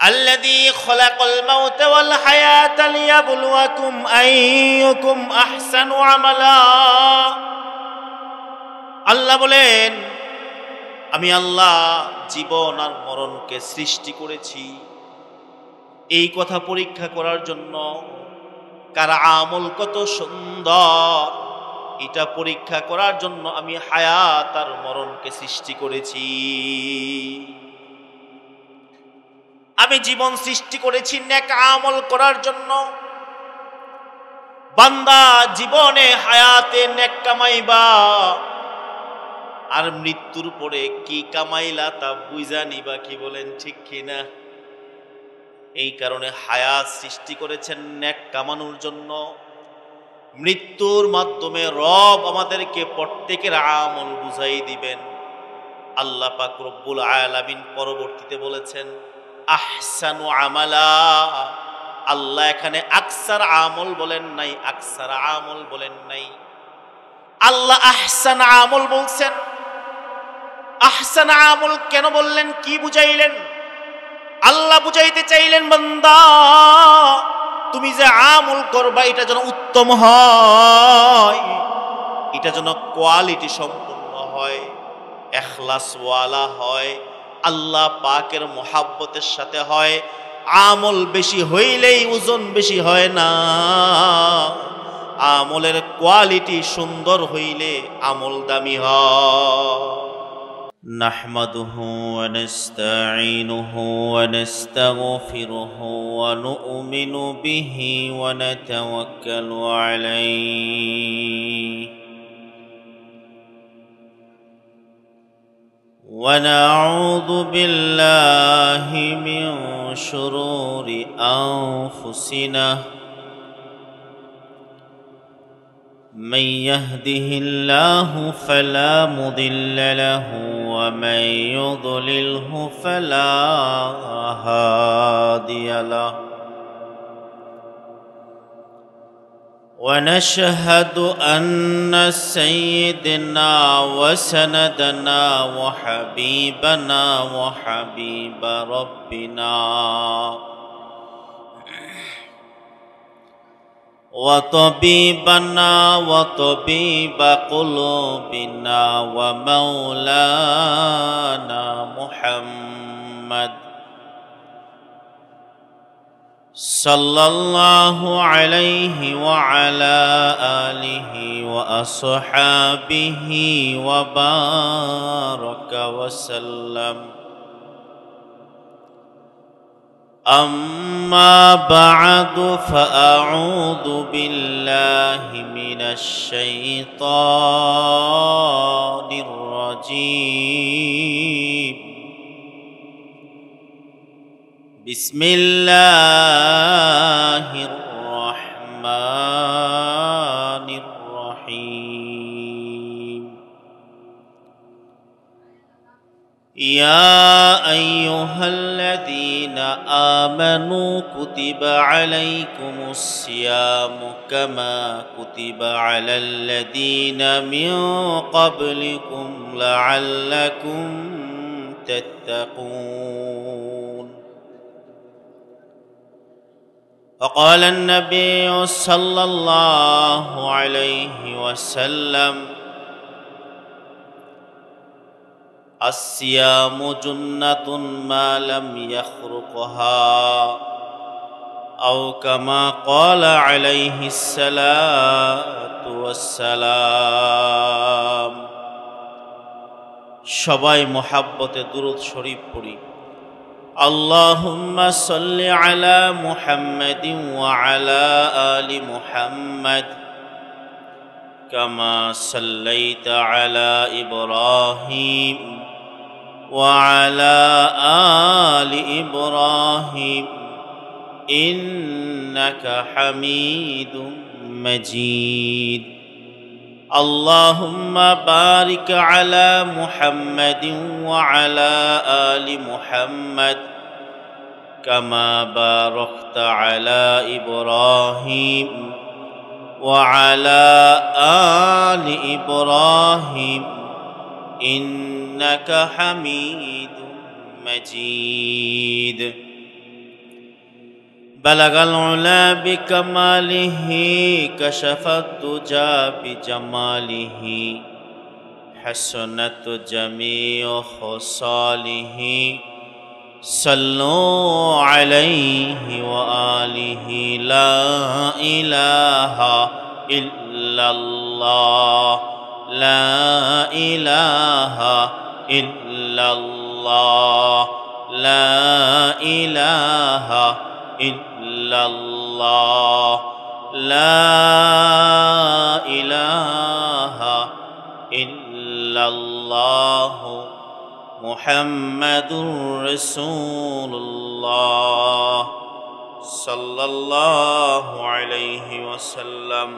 আল্লাযী খলাকাল মাউতা ওয়াল হায়াতা লিয়াবলুয়াকুম আইয়ুকুম আহসানু আমালা। আল্লাহ বলেন, আমি আল্লাহ জীবন আর মরণকে সৃষ্টি করেছি এই কথা পরীক্ষা করার জন্য, কার আমল কত সুন্দর এটা পরীক্ষা করার জন্য আমি হায়াত আর মরণকে সৃষ্টি করেছি। আমি জীবন সৃষ্টি করেছি নেক আমল করার জন্য। বান্দা জীবনে হায়াতে নেক কামাইবা, আর মৃত্যুর পরে কি কামাইলা তা বুঝা নিবা। কি বলেন, ঠিক কিনা? এই কারণে হায়াত সৃষ্টি করেছেন নেক কামানোর জন্য। মৃত্যুর মাধ্যমে রব আমাদেরকে প্রত্যেকের আমল বুঝাই দিবেন। আল্লাহ পাক রব্বুল আলামিন পরবর্তীতে বলেছেন আহসানু আমালা। আল্লাহ এখানে আকসার আমল বলেন নাই, আকসার আমল বলেন নাই, আল্লাহ আহসান আমল বলছেন। আহসান আমল কেন বললেন, কি বুঝাইলেন? আল্লাহ বুঝাইতে চাইলেন, বান্দা তুমি যে আমল করবা এটা যেন উত্তম হয়, এটা যেন কোয়ালিটি সম্পূর্ণ হয়, ইখলাসওয়ালা হয়, আল্লাহ পাকের মোহাব্বতের সাথে হয়। আমল বেশি হইলেই ওজন বেশি হয় না, আমলের কোয়ালিটি সুন্দর হইলে আমল দামি হয়। নাহমাদুহু ওয়া নাস্তাঈনুহু ওয়া নাস্তাগফিরুহু ওয়া নু'মিনু বিহি ওয়া নাতাওয়াক্কালু আলাইহি ওয়া নাউযু বিল্লাহি মিন শুরুরি আনফুসিনা من يهده الله فلا مضل له ومن يضلله فلا هادي له ونشهد أن سيدنا وسندنا وحبيبنا وحبيب ربنا وطبيبنا وطبيب قلوبنا ومولانا محمد صلى الله عليه وعلى آله وأصحابه وبارك وسلم. أما بعد فأعوذ بالله من الشيطان الرجيم. بسم الله الرحمن الرحيم. يا أيها الذين آمنوا كتب عليكم الصيام كما كتب على الذين من قبلكم لعلكم تتقون. وقال النبي صلى الله عليه وسلم الصيام جنة ما لم يخرقها أو كما قال عليه الصلاة والسلام. সবাই মোহাব্বতে দুরূদ শরীফ পড়ি। আল্লাহুম্মা সাল্লি আলা মুহাম্মাদিন ওয়া আলা আলি মুহাম্মাদ কামা সাল্লাইতা আলা ইব্রাহিম وعلى آل إبراهيم إنك حميد مجيد. اللهم بارك على محمد وعلى آل محمد كما باركت على إبراهيم وعلى آل إبراهيم إنك حميد مجيد. بلغ العلا بكماله كشف الدجى بجماله حسنت جميع خصاله صلوا عليه وآله لا إله إلا الله لا إله إلا الله لا إله إلا الله لا إله إلا الله محمد رسول الله صلى الله عليه وسلم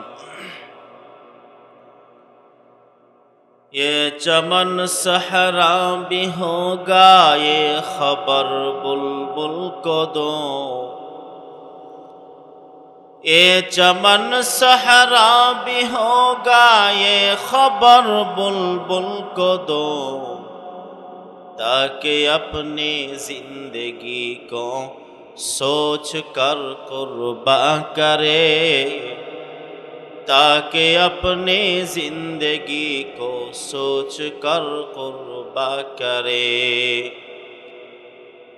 ये चमन सहरा भी होगा ये खबर बुलबुल को दो ये चमन सहरा भी होगा ये खबर बुलबुल को दो ताकि अपनी जिंदगी को सोच कर कुर्बा करे ताकि अपनी जिंदगी को सोच कर कुर्बा करे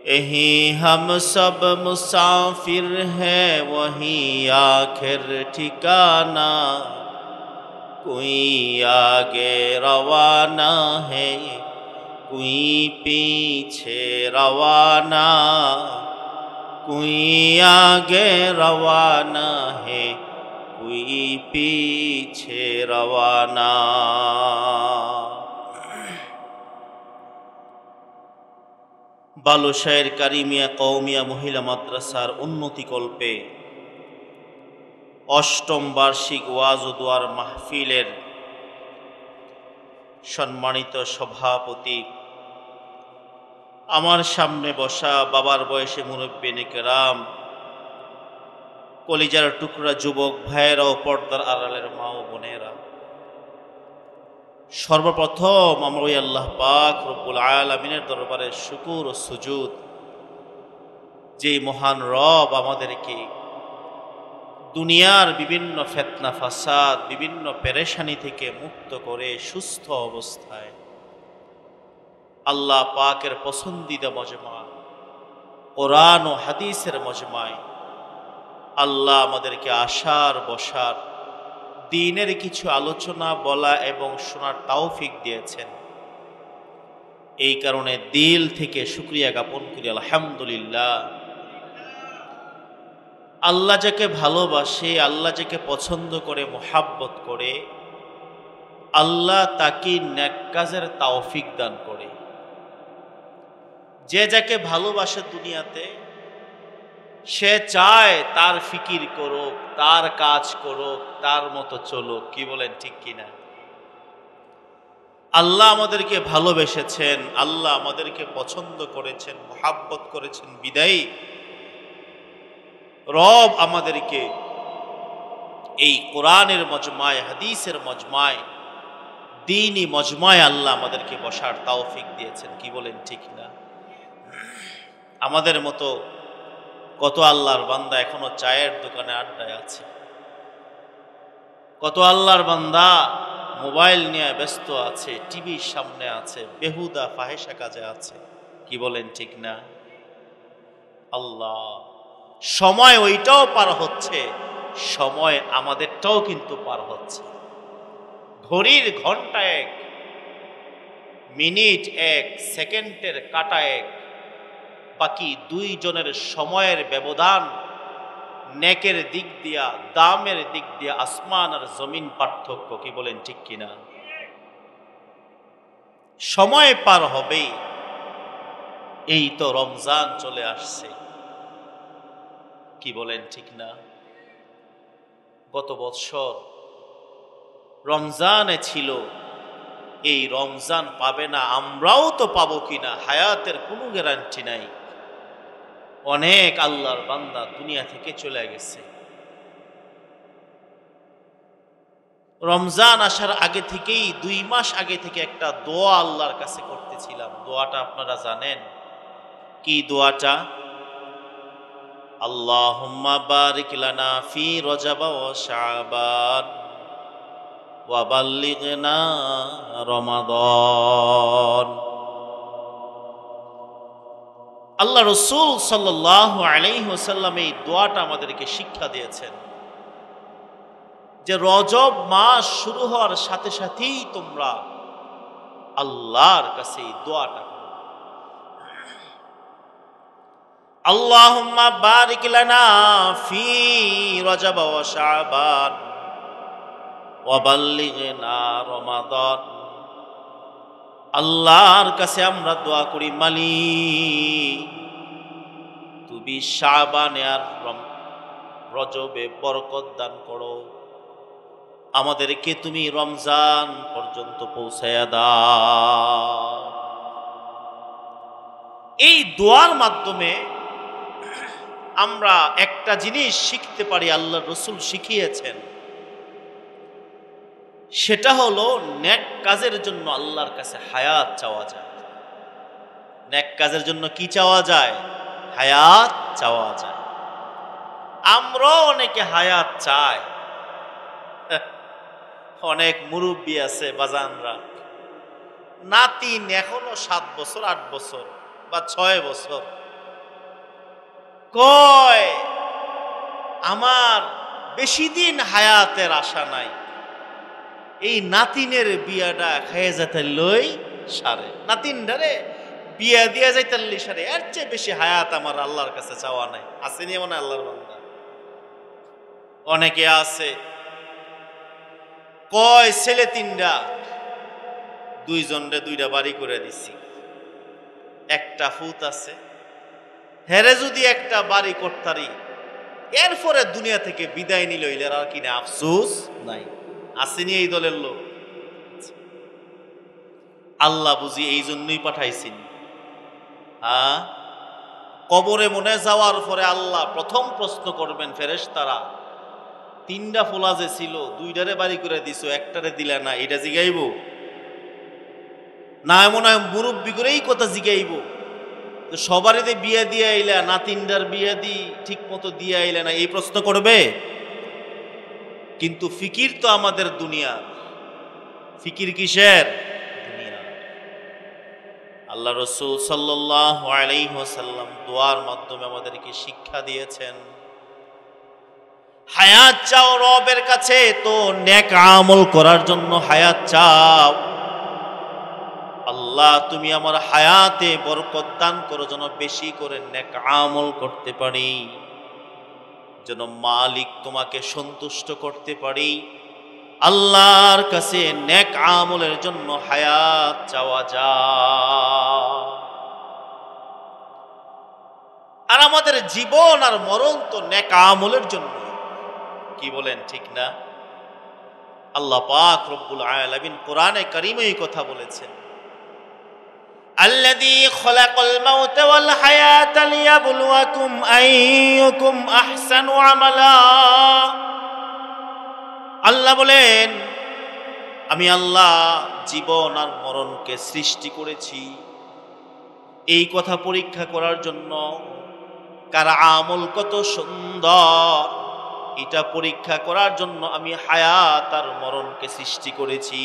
यही हम सब मुसाफिर हैं वही आखिर ठिकाना कोई आगे रवाना है कोई पीछे रवाना कोई आगे रवाना है कोई पीछे रवाना বালুশাহের কারিমিয়া কওমিয়া মহিলা মাদ্রাসার উন্নতি কল্পে অষ্টম বার্ষিক ওয়াজ ও দোয়ার মাহফিলের সম্মানিত সভাপতি আমার সামনে বসা বাবার বয়সে মুরব্বিনে কেরাম কলিজার টুকরা যুবক ভাইয়েরা ও পর্দার আড়ালের মা ও বোনেরা সর্বপ্রথম আমরা ওই আল্লাহ পাক রব্বুল আলামিনের দরবারে শুকর ও সুজুদ যে মহান রব আমাদেরকে দুনিয়ার বিভিন্ন ফিতনা ফাসাদ বিভিন্ন পেরেশানি থেকে মুক্ত করে সুস্থ অবস্থায় আল্লাহ পাকের পছন্দিদা মজমা কোরআন ও হাদিসের মজমায় আল্লাহ আমাদেরকে আসার বসার দ্বীনের কিছু আলোচনা বলা এবং শোনার তৌফিক দিয়েছেন এই কারণে দিল থেকে শুকরিয়া জ্ঞাপন করি আলহামদুলিল্লাহ আল্লাহ যাকে ভালোবাসে আল্লাহ যাকে পছন্দ করে মুহাব্বত করে আল্লাহ তাকে নেক কাজের তৌফিক দান করে যে যাকে ভালোবাসে দুনিয়াতে সে চায় তার ফিকির করুক তার কাজ করুক তার মতো চলুক কি বলেন ঠিক কিনা আল্লাহ আমাদেরকে ভালোবেসেছেন আল্লাহ আমাদেরকে পছন্দ করেছেন মুহাব্বত করেছেন বিদায়ী রব আমাদেরকে এই কোরআনের মজমায় হাদিসের মজমায় দ্বীনি মজমায় আল্লাহ আমাদেরকে বসার তৌফিক দিয়েছেন কি বলেন ঠিক না আমাদের মতো কত আল্লাহর বান্দা এখনো চায়ের দোকানে আড্ডায় আছে কত আল্লাহর বান্দা মোবাইল নিয়ে ব্যস্ত আছে টিভির সামনে আছে বেহুদা ফাহেসা কাজে আছে কি বলেন ঠিক না আল্লাহ সময় ওইটাও পার হচ্ছে সময় আমাদেরটাও কিন্তু পার হচ্ছে ঘড়ির ঘন্টা এক মিনিট এক সেকেন্ডের কাটা এক বাকি দুইজনের সময়ের ব্যবধান নেকের দিক দিয়া দামের দিক দিয়া আসমান আর জমিন পার্থক্য কি বলেন ঠিক কিনা সময় পার হবেই এই তো রমজান চলে আসছে কি বলেন ঠিক না গত বছর রমজানে ছিল এই রমজান পাবে না আমরাও তো পাবো কিনা হায়াতের কোনো গ্যারান্টি নাই অনেক আল্লাহর বান্দা দুনিয়া থেকে চলে গেছে রমজান আসার আগে থেকেই 2 মাস আগে থেকে একটা দোয়া আল্লাহর কাছে করতেছিলাম দোয়াটা আপনারা জানেন কি দোয়াটা আল্লাহুম্মা বারিক লানা ফি রজব ওয়া শাবান ওয়া বাল্লিগনা রমাদান। আল্লাহ রাসূল সাল্লাল্লাহু আলাইহি ওয়াসাল্লাম এই দোয়াটা আমাদেরকে শিক্ষা দিয়েছেন যে রজব মাস শুরু হওয়ার সাথে সাথেই তোমরা আল্লাহর কাছে এই দোয়াটা করো, আল্লাহুম্মা বারিক লানা ফি রজব ওয়া শাবান ওয়া বাল্লিগনা রমাদান। আল্লাহর কাছে আমরা দোয়া করি, মালিক তুমি শাবানে আর রজবে বরকত দান করো, আমাদেরকে তুমি রমজান পর্যন্ত পৌঁছায়া দাও। এই দোয়ার মাধ্যমে আমরা একটা জিনিস শিখতে পারি, আল্লাহ রাসূল শিখিয়েছেন, সেটা হলো নেক কাজের জন্য আল্লাহর কাছে হায়াত চাওয়া যায়। নেক কাজের জন্য কি চাওয়া যায়? হায়াত চাওয়া যায়। আমরাও অনেকে হায়াত চাই। অনেক মুরব্বী আছে বাজানরা, নাতিন এখনো 7 বছর 8 বছর বা 6 বছর, কয় আমার বেশি দিন হায়াতের আশা নাই, এই নাতিনের বিয়াটা খাইয়ে যেতে লই সারে, নাতিন ধারে বিয়া দিয়া যাইতে সারে, এর চেয়ে বেশি হায়াত আমার আল্লাহর কাছে চাওয়া নাই। আসেনি এমন আল্লাহর বান্দা? অনেকে আছে কয় ছেলে 3টা, 2 জনরে 2টা বাড়ি করে দিছি, একটা ফুত আছে, হেরে যদি একটা বাড়ি করতারি এরপরে দুনিয়া থেকে বিদায় নিল, ইলের আর কিনা আফসোস নাই। আসেনি এই দলের লোক? আল্লাহ বুঝি এই জন্যই পাঠাইছেন। কবরে মনে যাওয়ার পরে আল্লাহ প্রথম প্রশ্ন করবেন ফেরেশতারা, 3টা ফোলা যে ছিল 2টারে বাড়ি করে দিছো, একটারে দিলা না, এটা জিগাইব না? এমন হয় মুরব্বী করেই কথা জিগাইব, তো সবারই বিয়া দিয়ে আইলা না, 3টার বিয়া দি ঠিক মতো দিয়ে আইলা না, এই প্রশ্ন করবে। কিন্তু ফিকির তো আমাদের দুনিয়ার, ফিকির কিসের? দুনিয়া। আল্লাহ রাসূল সাল্লাল্লাহু আলাইহি ওয়াসাল্লাম দোয়ার মাধ্যমে আমাদেরকে শিক্ষা দিয়েছেন, হায়াত চাও রবের কাছে, তো নেক আমল করার জন্য হায়াত চাও। আল্লাহ তুমি আমার হায়াতে বরকত দান করো, যেন বেশি করে নেক আমল করতে পারি, যেন মালিক তোমাকে সন্তুষ্ট করতে পারি। আল্লাহর কাছে নেক আমলের জন্য হায়াত চাওয়া যায়। আর আমাদের জীবন আর মরণ তো নেক আমলের জন্য, কি বলেন ঠিক না? আল্লাহ পাক রব্বুল আলামিন কোরআনে কারীমে এই কথা বলেছেন, আল্লাযী খালাকাল মাউতা ওয়াল হায়াতা লিয়াবলুয়াকুম আইয়ুকুম আহসানু আমালা। আল্লাহ বলেন, আমি আল্লাহ জীবন আর মরণকে সৃষ্টি করেছি এই কথা পরীক্ষা করার জন্য, কার আমল কত সুন্দর এটা পরীক্ষা করার জন্য আমি হায়াত আর মরণকে সৃষ্টি করেছি।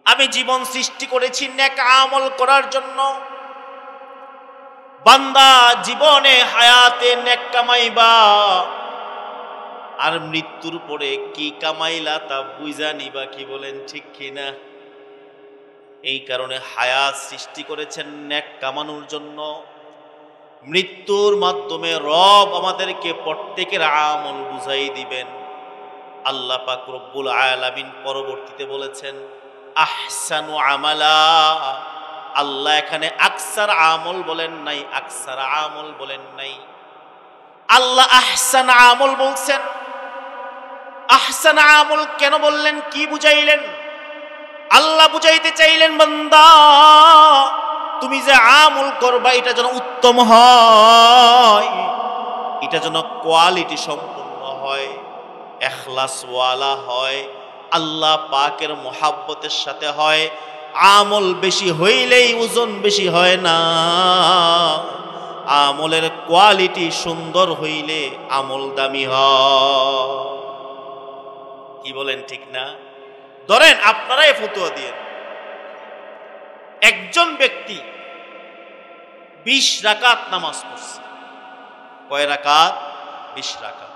আমি জীবন সৃষ্টি করেছি নেক আমল করার জন্য। বান্দা জীবনে হায়াতে নেক কামাইবা, আর মৃত্যুর পরে কি কামাইলা তা বুঝা নিবা, কি বলেন ঠিক কিনা? এই কারণে হায়াত সৃষ্টি করেছেন নেক কামানোর জন্য। মৃত্যুর মাধ্যমে রব আমাদেরকে প্রত্যেকের আমল বুঝাই দিবেন। আল্লাহ পাক রব্বুল আলামিন পরবর্তীতে বলেছেন আহসানু আমালা। আল্লাহ এখানে আকসার আমল বলেন নাই, আকসার আমল বলেন নাই, আল্লাহ আহসান আমল বলছেন। আহসান আমল কেন বললেন, কি বুঝাইলেন? আল্লাহ বুঝাইতে চাইলেন, বান্দা তুমি যে আমল করবা এটা যেন উত্তম হয়, এটা যেন কোয়ালিটি সম্পূর্ণ হয়, ইখলাসওয়ালা হয়, আল্লাহ পাকের মুহাব্বতের সাথে হয়। আমল বেশি হইলেই ওজন বেশি হয় না, আমলের কোয়ালিটি সুন্দর হইলে আমল দামি হয়। কি বলেন ঠিক না? ধরেন আপনারাই ফতোয়া দিয়েন, একজন ব্যক্তি 20 রাকাত নামাজ পড়ছে। কয় রাকাত? 20 রাকাত।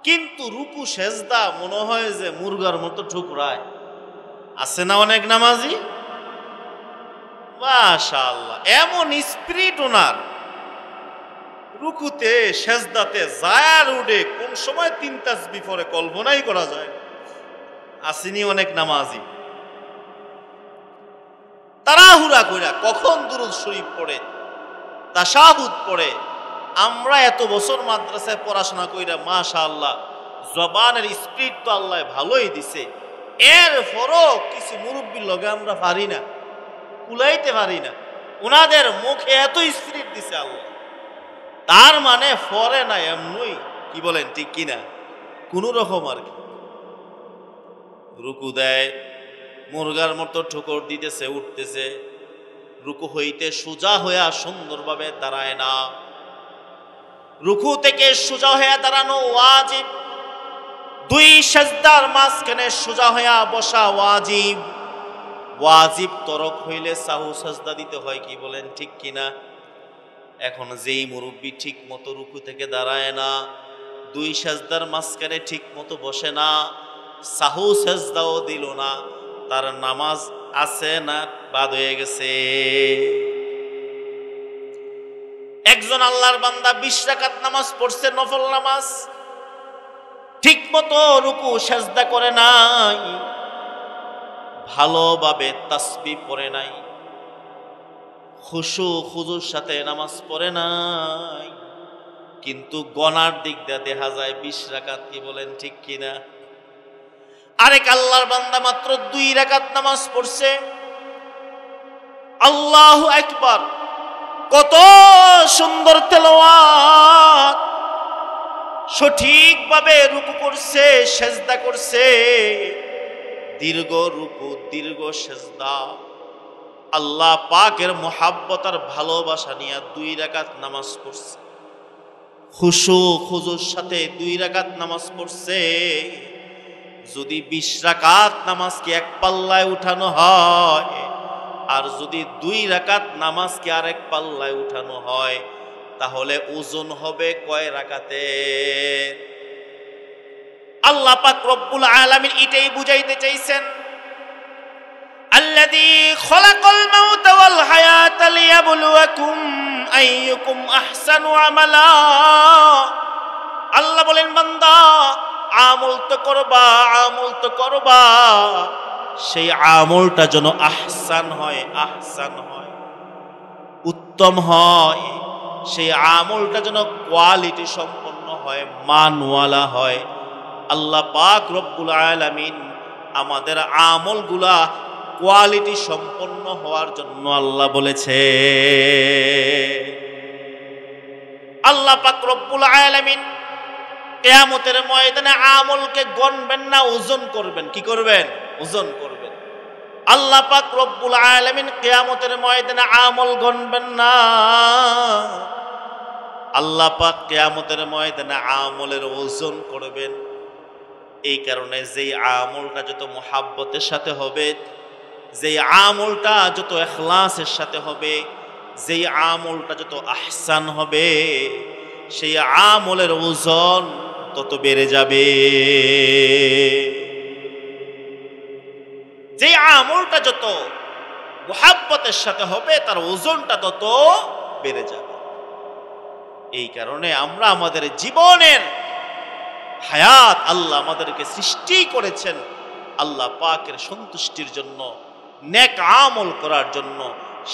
কিন্তু রুকু সেজদা মনে হয় যে মুরগার মতো ঠুকরায়। আছে না অনেক নামাজি, মাশাআল্লাহ, এমন স্পিরিট ওনার, রুকুতে সেজদাতে যায় উঠে, কোন সময় 3 তাসবিহ পড়ে কল্পনাই করা যায়। আসেনি অনেক নামাজি তাড়াহুড়া কইরা কখন দুরূদ শরীফ পড়ে, তাশাহুদ পড়ে। আমরা এত বছর মাদ্রাসায় পড়াশোনা কইরা মাশাআল্লাহ জবানের স্পিরিট তো আল্লাহ ভালোই দিছে, এরপরও কিছু মুরব্বির লগে আমরা পারি না, কুলাইতে পারি না। ওনাদের মুখে এত স্পিরিট দিছে আল্লাহ, তার মানে ফরে না এমনই। কি বলেন ঠিক কিনা? কোন রকম আর কি রুকু দেয়, মুরগার মতো ঠোকর দিতেছে, উঠতেছে, রুকু হইতে সোজা হইয়া সুন্দরভাবে দাঁড়ায় না। রুকু থেকে সোজা হইয়া দাঁড়ানো ওয়াজিব, 2 সিজদার মাঝখানে সোজা হইয়া বসা ওয়াজিব। ওয়াজিব তরক হইলে সাহু সাজদা দিতে হয়। কি বলেন ঠিক কিনা? এখন যেই মুরব্বী ঠিক মতো রুকু থেকে দাঁড়ায় না, 2 সিজদার মাঝখানে ঠিক মতো বসে না, সাহু সাজদাও দিল না, তার নামাজ আছে না বাদ হয়ে গেছে? একজন আল্লাহর বান্দা 20 রাকাত নামাজ পড়ছে, নফল নামাজ, ঠিক মতো রুকু সাজদা করে নাই, ভালোভাবে তাসবিহ পড়ে নাই, খুশু খুজুর সাথে নামাজ পড়ে নাই, কিন্তু গনার দিক দিয়ে দেখা যায় 20 রাকাত। কি বলেন ঠিক কিনা? আরেক আল্লাহর বান্দা মাত্র 2 রাকাত নামাজ পড়ছে, আল্লাহু আকবার, কত সুন্দর তেলাওয়াত, সঠিকভাবে রুকু করছে, সেজদা করছে, দীর্ঘ রুকু দীর্ঘ সেজদা, আল্লাহ পাকের মোহাব্বত আর ভালোবাসা নিয়ে 2 রাকাত নামাজ পড়ছে, খুশু খুজুর সাথে 2 রাকাত নামাজ পড়ছে। যদি 20 রাকাত নামাজকে এক পাল্লায় উঠানো হয়, আর যদি 2 রাকাত নামাজকে আরেক পাল্লায় উঠানো হয়, তাহলে ওজন হবে কয় রাকাতে? আল্লাহ পাক রব্বুল আলামিন এটাই বুঝাইতে চাইছেন, আল্লাযী খলাকাল মাউতা ওয়াল হায়াতা লিয়াবলুয়াকুম আইয়ুকুম আহসানু আমালা। আল্লাহ বলেন, বান্দা আমল তো করবা, আমল তো করবা, সেই আমলটা যেন আহসান হয়, আহসান হয়, উত্তম হয়, সেই আমলটা যেন কোয়ালিটি সম্পন্ন হয়, মানওয়ালা হয়। আল্লাহ পাক রব্বুল আলামিন আমাদের আমলগুলা কোয়ালিটি সম্পন্ন হওয়ার জন্য আল্লাহ বলেছে। আল্লাহ পাক রব্বুল আলামিন কিয়ামতের ময়দানে আমলকে গণবেন না, ওজন করবেন। কি করবেন? ওজন করবেন। আল্লাহ পাক রব্বুল আলামিন কিয়ামতের ময়দানে আমল গণবেন না, আল্লাহ পাক কিয়ামতের ময়দানে আমলের ওজন করবেন। এই কারণে যেই আমলটা যত মুহাব্বতের সাথে হবে, যেই আমলটা যত ইখলাসের সাথে হবে, যেই আমলটা যত আহসান হবে, সেই আমলের ওজন তত বেড়ে যাবে। যে আমলটা যত মুহাব্বতের সাথে হবে, তার ওজনটা তত বেড়ে যাবে। এই কারণে আমরা আমাদের জীবনের হায়াত, আল্লাহ আমাদেরকে সৃষ্টি করেছেন আল্লাহ পাকের সন্তুষ্টির জন্য, নেক আমল করার জন্য।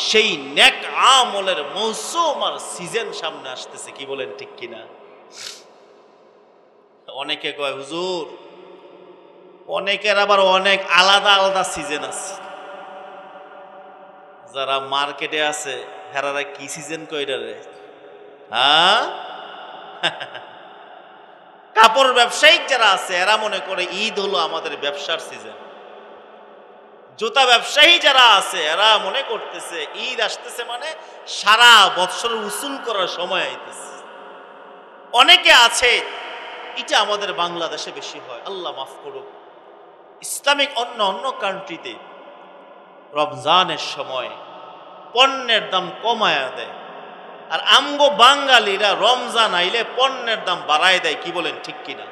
সেই নেক আমলের মৌসুম আর সিজন সামনে আসতেছে। কি বলেন ঠিক কিনা? অনেকে কয় হুজুর, অনেকের আবার অনেক আলাদা আলাদা সিজন আছে। যারা মার্কেটে আছে হেরারা কি সিজন কইরা রে? হ্যাঁ, কাপড় ব্যবসায়িক যারা আছে এরা মনে করে ঈদ হলো আমাদের ব্যবসার সিজন। জুতা ব্যবসায়ী যারা আছে এরা মনে করতেছে ঈদ আসতেছে মানে সারা বৎসর উসুল করার সময় আইতেছে। অনেকে আছে, এটা আমাদের বাংলাদেশে বেশি হয়, আল্লাহ মাফ করুক। ইসলামিক অন্য কান্ট্রিতে রমজানের সময় পণ্যের দাম কমায়া দেয়, আর আমগো বাঙালিরা রমজান আইলে পণ্যের দাম বাড়ায় দেয়। কি বলেন ঠিক কিনা?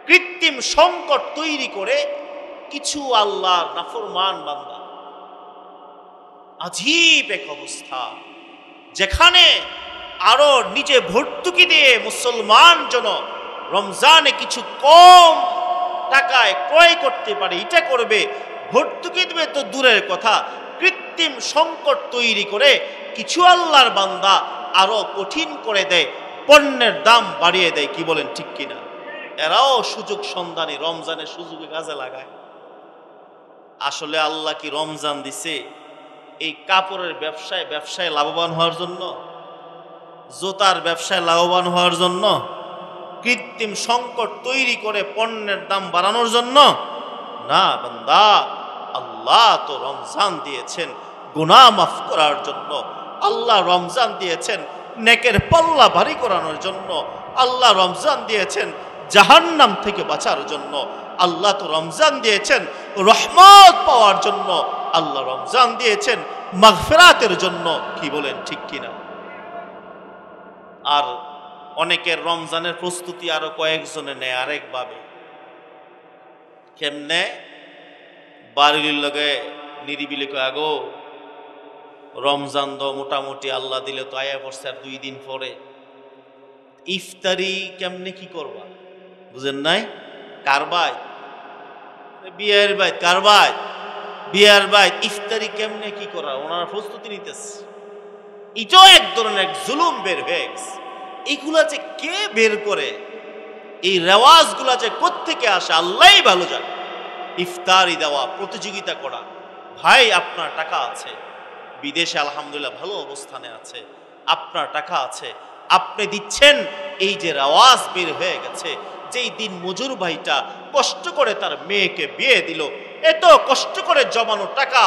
কৃত্রিম সংকট তৈরি করে কিছু আল্লাহর নাফরমান বান্দা, আজীব এক অবস্থা, যেখানে আরো নিজে ভর্তুকি দিয়ে মুসলমান যেন রমজানে কিছু কম টাকায় ক্রয় করতে পারে, এটা করবে। ভর্তুকি দেবে তো দূরের কথা, কৃত্রিম সংকট তৈরি করে কিছু আল্লাহর বান্দা আরো কঠিন করে দেয়, পণ্যের দাম বাড়িয়ে দেয়। কি বলেন ঠিক কিনা? এরাও সুযোগ সন্ধানী, রমজানের সুযোগে কাজে লাগায়। আসলে আল্লাহ কি রমজান দিছে এই কাপড়ের ব্যবসায় লাভবান হওয়ার জন্য, জুতার ব্যবসায় লাভবান হওয়ার জন্য, কৃত্রিম সংকট তৈরি করে পণ্যের দাম বাড়ানোর জন্য? না বান্দা, আল্লাহ তো রমজান দিয়েছেন গুনাহ মাফ করার জন্য। আল্লাহ রমজান দিয়েছেন নেকের পাল্লা ভারী করানোর জন্য। আল্লাহ রমজান দিয়েছেন জাহান্নাম থেকে বাঁচার জন্য। আল্লাহ তো রমজান দিয়েছেন রহমত পাওয়ার জন্য। আল্লাহ রমজান দিয়েছেন মাগফিরাতের জন্য। কি বলেন ঠিক কিনা? আর অনেকের রমজানের প্রস্তুতি আরো কয়েকজনে নেয় আরেকভাবে। কেমনে? বাড়ির লগে নিরিবিলি কয়, আগো রমজান তো মোটামুটি আল্লাহ দিলে তো আয়া পড়ছে আর 2 দিন পরে, ইফতারি কেমনে কি করবা? বুঝেন নাই? কারবাই বিয়ের বাইত, কারবাই বিয়ের বাইত, ইফতারি কেমনে কি করা, ওনারা প্রস্তুতি নিতেছে। এটাও এক ধরনের জুলুম বের হয়ে গেছে। এইগুলা যে কে বের করে, এই রেওয়াজগুলা যে কোত্থেকে আসে আল্লাহই ভালো জানে। ইফতারি দেওয়া, প্রতিযোগিতা করা। ভাই আপনার টাকা আছে, বিদেশে আলহামদুলিল্লাহ ভালো অবস্থানে আছে, আপনার টাকা আছে, আপনি দিচ্ছেন। এই যে রেওয়াজ বের হয়ে গেছে, যেই দিন মজুর ভাইটা কষ্ট করে তার মেয়েকে বিয়ে দিল, এত কষ্ট করে জমানো টাকা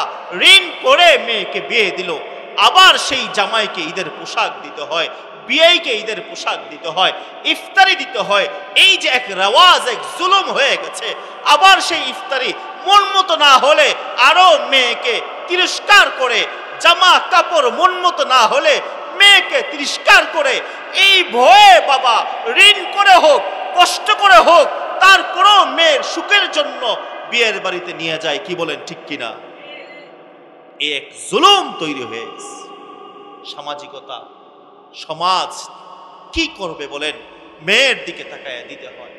ঋণ করে মেয়েকে বিয়ে দিল, আবার সেই জামাইকে ঈদের পোশাক দিতে হয়, বিয়েকে ঈদের পোশাক দিতে হয়, ইফতারি দিতে হয়। এই যে এক রেওয়াজ, এক জুলুম হয়ে গেছে। আবার সেই ইফতারি মন মতো না হলে আরো মেয়েকে তিরস্কার করে, জামা কাপড় মন মতো না হলে মেয়েকে তিরস্কার করে। এই ভয়ে বাবা ঋণ করে হোক, কষ্ট করে হোক, তারপরও মেয়ের সুখের জন্য বিয়ের বাড়িতে নিয়ে যায়। কি বলেন ঠিক কিনা? এক জুলুম তৈরি হয়ে গেছে। সামাজিকতা, সমাজ কি করবে বলেন? মেয়ের দিকে তাকায় দিতে হয়,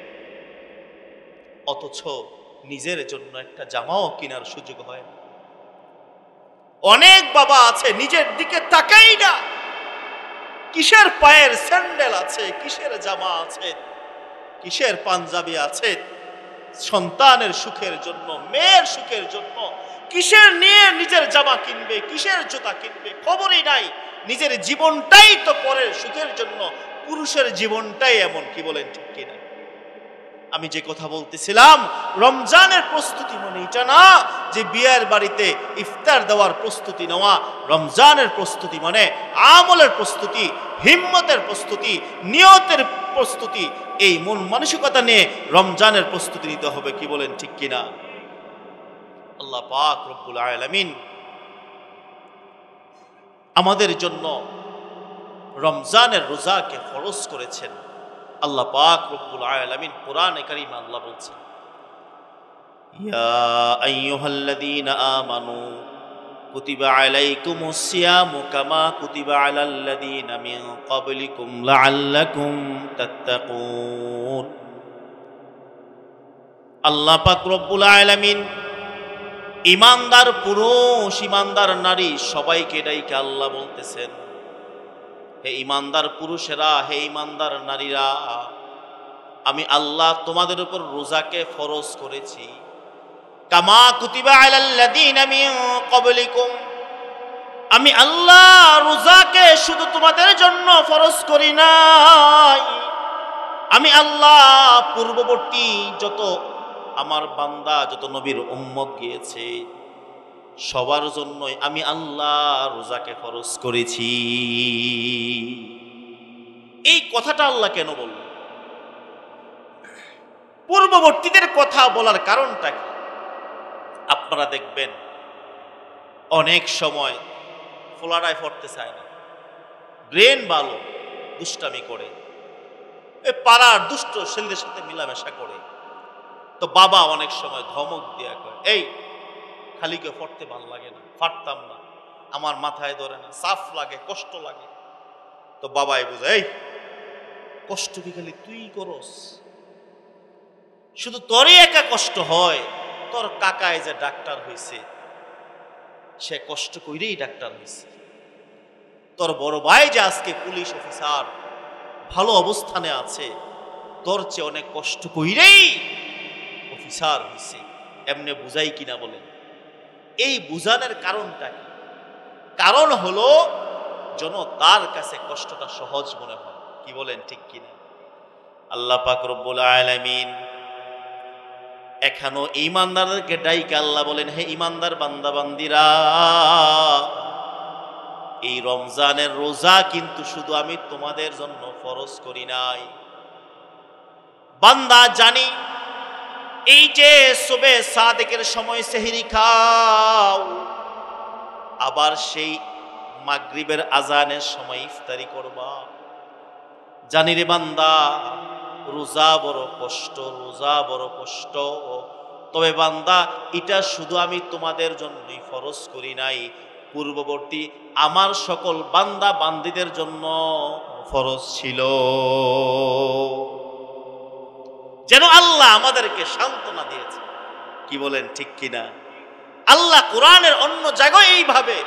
অথচ নিজের জন্য একটা জামাও কেনার সুযোগ হয় না। অনেক বাবা আছে নিজের দিকে তাকাই না, কিসের পায়ের স্যান্ডেল আছে, কিসের জামা আছে, কিসের পাঞ্জাবি আছে, সন্তানের সুখের জন্য, মেয়ের সুখের জন্য কিসের নিয়ে নিজের জামা কিনবে, কিসের জুতা কিনবে, খবরই নাই। নিজের জীবনটাই তো পরের সুখের জন্য, পুরুষের জীবনটাই এমন। কি বলেন ঠিক কিনা? আমি যে কথা বলতেছিলাম, রমজানের প্রস্তুতি মানে এটা না যে বিয়ের বাড়িতে ইফতার দেওয়ার প্রস্তুতি নেওয়া। রমজানের প্রস্তুতি মানে আমলের প্রস্তুতি, হিম্মতের প্রস্তুতি, নিয়তের প্রস্তুতি। এই মন মানসিকতা নিয়ে রমজানের প্রস্তুতি নিতে হবে। কি বলেন ঠিক কিনা? আল্লাহ পাক রব্বুল আলামিন আমাদের জন্য রমজানের রোজাকে ফরজ করেছেন। আল্লাহ পাক রব্বুল আলামিন কোরআনে কারীমে আল্লাহ বলছেন, ইয়া আইয়ুহাল্লাযীনা আমানু কুতিবা আলাইকুমুস সিয়ামু কামা কুতিবা আলাল্লাযীনা মিন ক্বাবলিকুম লাআল্লাকুম তাত্তাকুন। আল্লাহ পাক রব্বুল আলামিন ঈমানদার পুরুষ, ঈমানদার নারী সবাইকে ডাইকে আল্লাহ বলতেছেন, হে ঈমানদার পুরুষেরা, হে ঈমানদার নারীরা, আমি আল্লাহ তোমাদের উপর রোজাকে ফরজ করেছি। কামা কুতিবা আলাল্লাযীনা মিন ক্বাবলিকুম, আমি আল্লাহ রোজাকে শুধু তোমাদের জন্য ফরজ করি নাই, আমি আল্লাহ পূর্ববর্তী যত আমার বান্দা, যত নবীর উম্মত গিয়েছে সবার জন্যই আমি আল্লাহ রোজাকে ফরজ করেছি। এই কথাটা আল্লাহ কেন বলল? পূর্ববর্তীদের কথা বলার কারণটা কি? আপনারা দেখবেন অনেক সময় ফোলারায় পড়তে চায় না, ব্রেন ভালো, দুষ্টামি করে, পাড়ার দুষ্ট ছেলেদের সাথে মিলামেশা করে। তো বাবা অনেক সময় ধমক দিয়া কয়, এই খালি কেউ পড়তে ভালো লাগে না, পারতাম না, আমার মাথায় ধরে না, সাফ লাগে, কষ্ট লাগে। তো বাবাই বুঝে, এই কষ্ট কি খালি তুই করস? শুধু তোরই একা কষ্ট হয়? তোর কাকায় যে ডাক্তার হয়েছে সে কষ্ট কইরেই ডাক্তার হয়েছে। তোর বড় ভাই যে আজকে পুলিশ অফিসার ভালো অবস্থানে আছে, তোর চেয়ে অনেক কষ্ট কইরেই অফিসার হয়েছে। এমনি বুঝাই কিনা বলেন? এই বুঝানোর কারণটা কি? কারণ হলো যেন তার কাছে কষ্টটা সহজ মনে হয়। কি বলেন, ঠিক কিনা? আল্লাহ পাক রব্বুল আলামিন এখনো ঈমানদারদেরকে ডাইকে আল্লাহ বলেন, হে ঈমানদার বান্দা বান্দিরা, এই রমজানের রোজা কিন্তু শুধু আমি তোমাদের জন্য ফরজ করি নাই। বান্দা, জানি এই যে সুবে সাদেকের সময় সেহরি খাও, আবার সেই মাগরিবের আজানের সময় ইফতারি করবা। জানি রে বান্দা, রোজা বড় কষ্ট, রোজা বড় কষ্ট। তবে বান্দা, এটা শুধু আমি তোমাদের জন্যই ফরজ করি নাই, পূর্ববর্তী আমার সকল বান্দা বান্দীদের জন্য ফরজ ছিল। যেন আল্লাহ আমাদেরকে সান্ত্বনা দিয়েছে। কি বলেন, ঠিক কিনা? আল্লাহ কোরআনের অন্য জায়গায় এইভাবে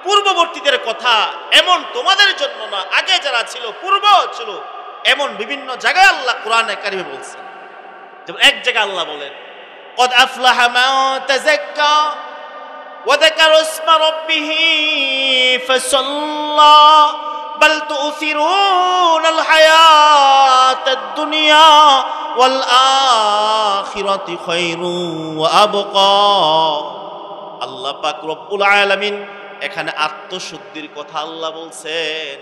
পূর্ববর্তীদের কথা, এমন তোমাদের জন্য না, আগে যারা ছিল, পূর্ব ছিল, এমন বিভিন্ন জায়গায় আল্লাহ কোরআনে কারিমে বলছেন। যেমন এক জায়গায় আল্লাহ বলেন, قد أفلح من تزكى وذكر اسم ربه فصلى بل تؤثرون الحياة الدنيا والآخرة خير وأبقى। আল্লাহ পাক রব্বুল আলামিন এখানে আত্মশুদ্ধির কথা আল্লাহ বলছেন।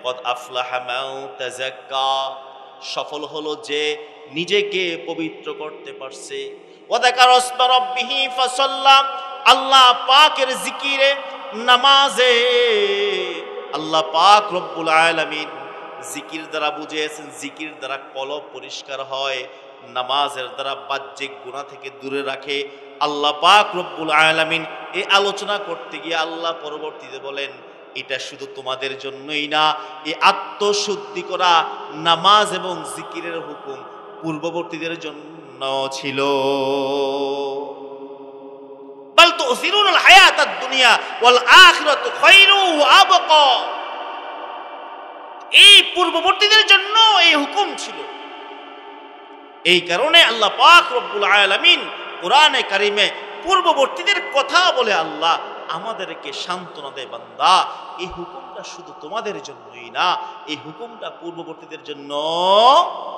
কদ আফলাহা মান তাযাক্কা, সফল হলো যে নিজেকে পবিত্র করতে পারছে। ওয়া যাকারা ইসমা রাব্বিহি ফাসাল্লা, আল্লাহ পাকের জিকিরে, নামাজে আল্লাহ পাক রব্বুল আলামিন জিকির দ্বারা বুঝিয়েছেন, জিকির দ্বারা কলব পরিষ্কার হয়, নামাজের দ্বারা বাহ্যিক গুনাহ থেকে দূরে রাখে। আল্লাহ পাক রব্বুল আলামিন এই আলোচনা করতে গিয়ে আল্লাহ পরবর্তীতে বলেন, এটা শুধু তোমাদের জন্যই না, এই আত্মশুদ্ধি করা নামাজ এবং জিকিরের হুকুম পূর্ববর্তীদের জন্য ছিল। বাল তুসিরুনাল হায়াতাদ দুনিয়া ওয়াল আখিরাতু খায়রু ওয়া আবকা। এই পূর্ববর্তীদের জন্য এই হুকুম ছিল। এই কারণে আল্লাহ পাক রব্বুল আলামিন কোরআনে কারিমে পূর্ববর্তীদের কথা বলে আল্লাহ আমাদেরকে সান্ত্বনা দেয়, বান্দা এই হুকুমটা শুধু তোমাদের জন্যই না, এই হুকুমটা পূর্ববর্তীদের জন্য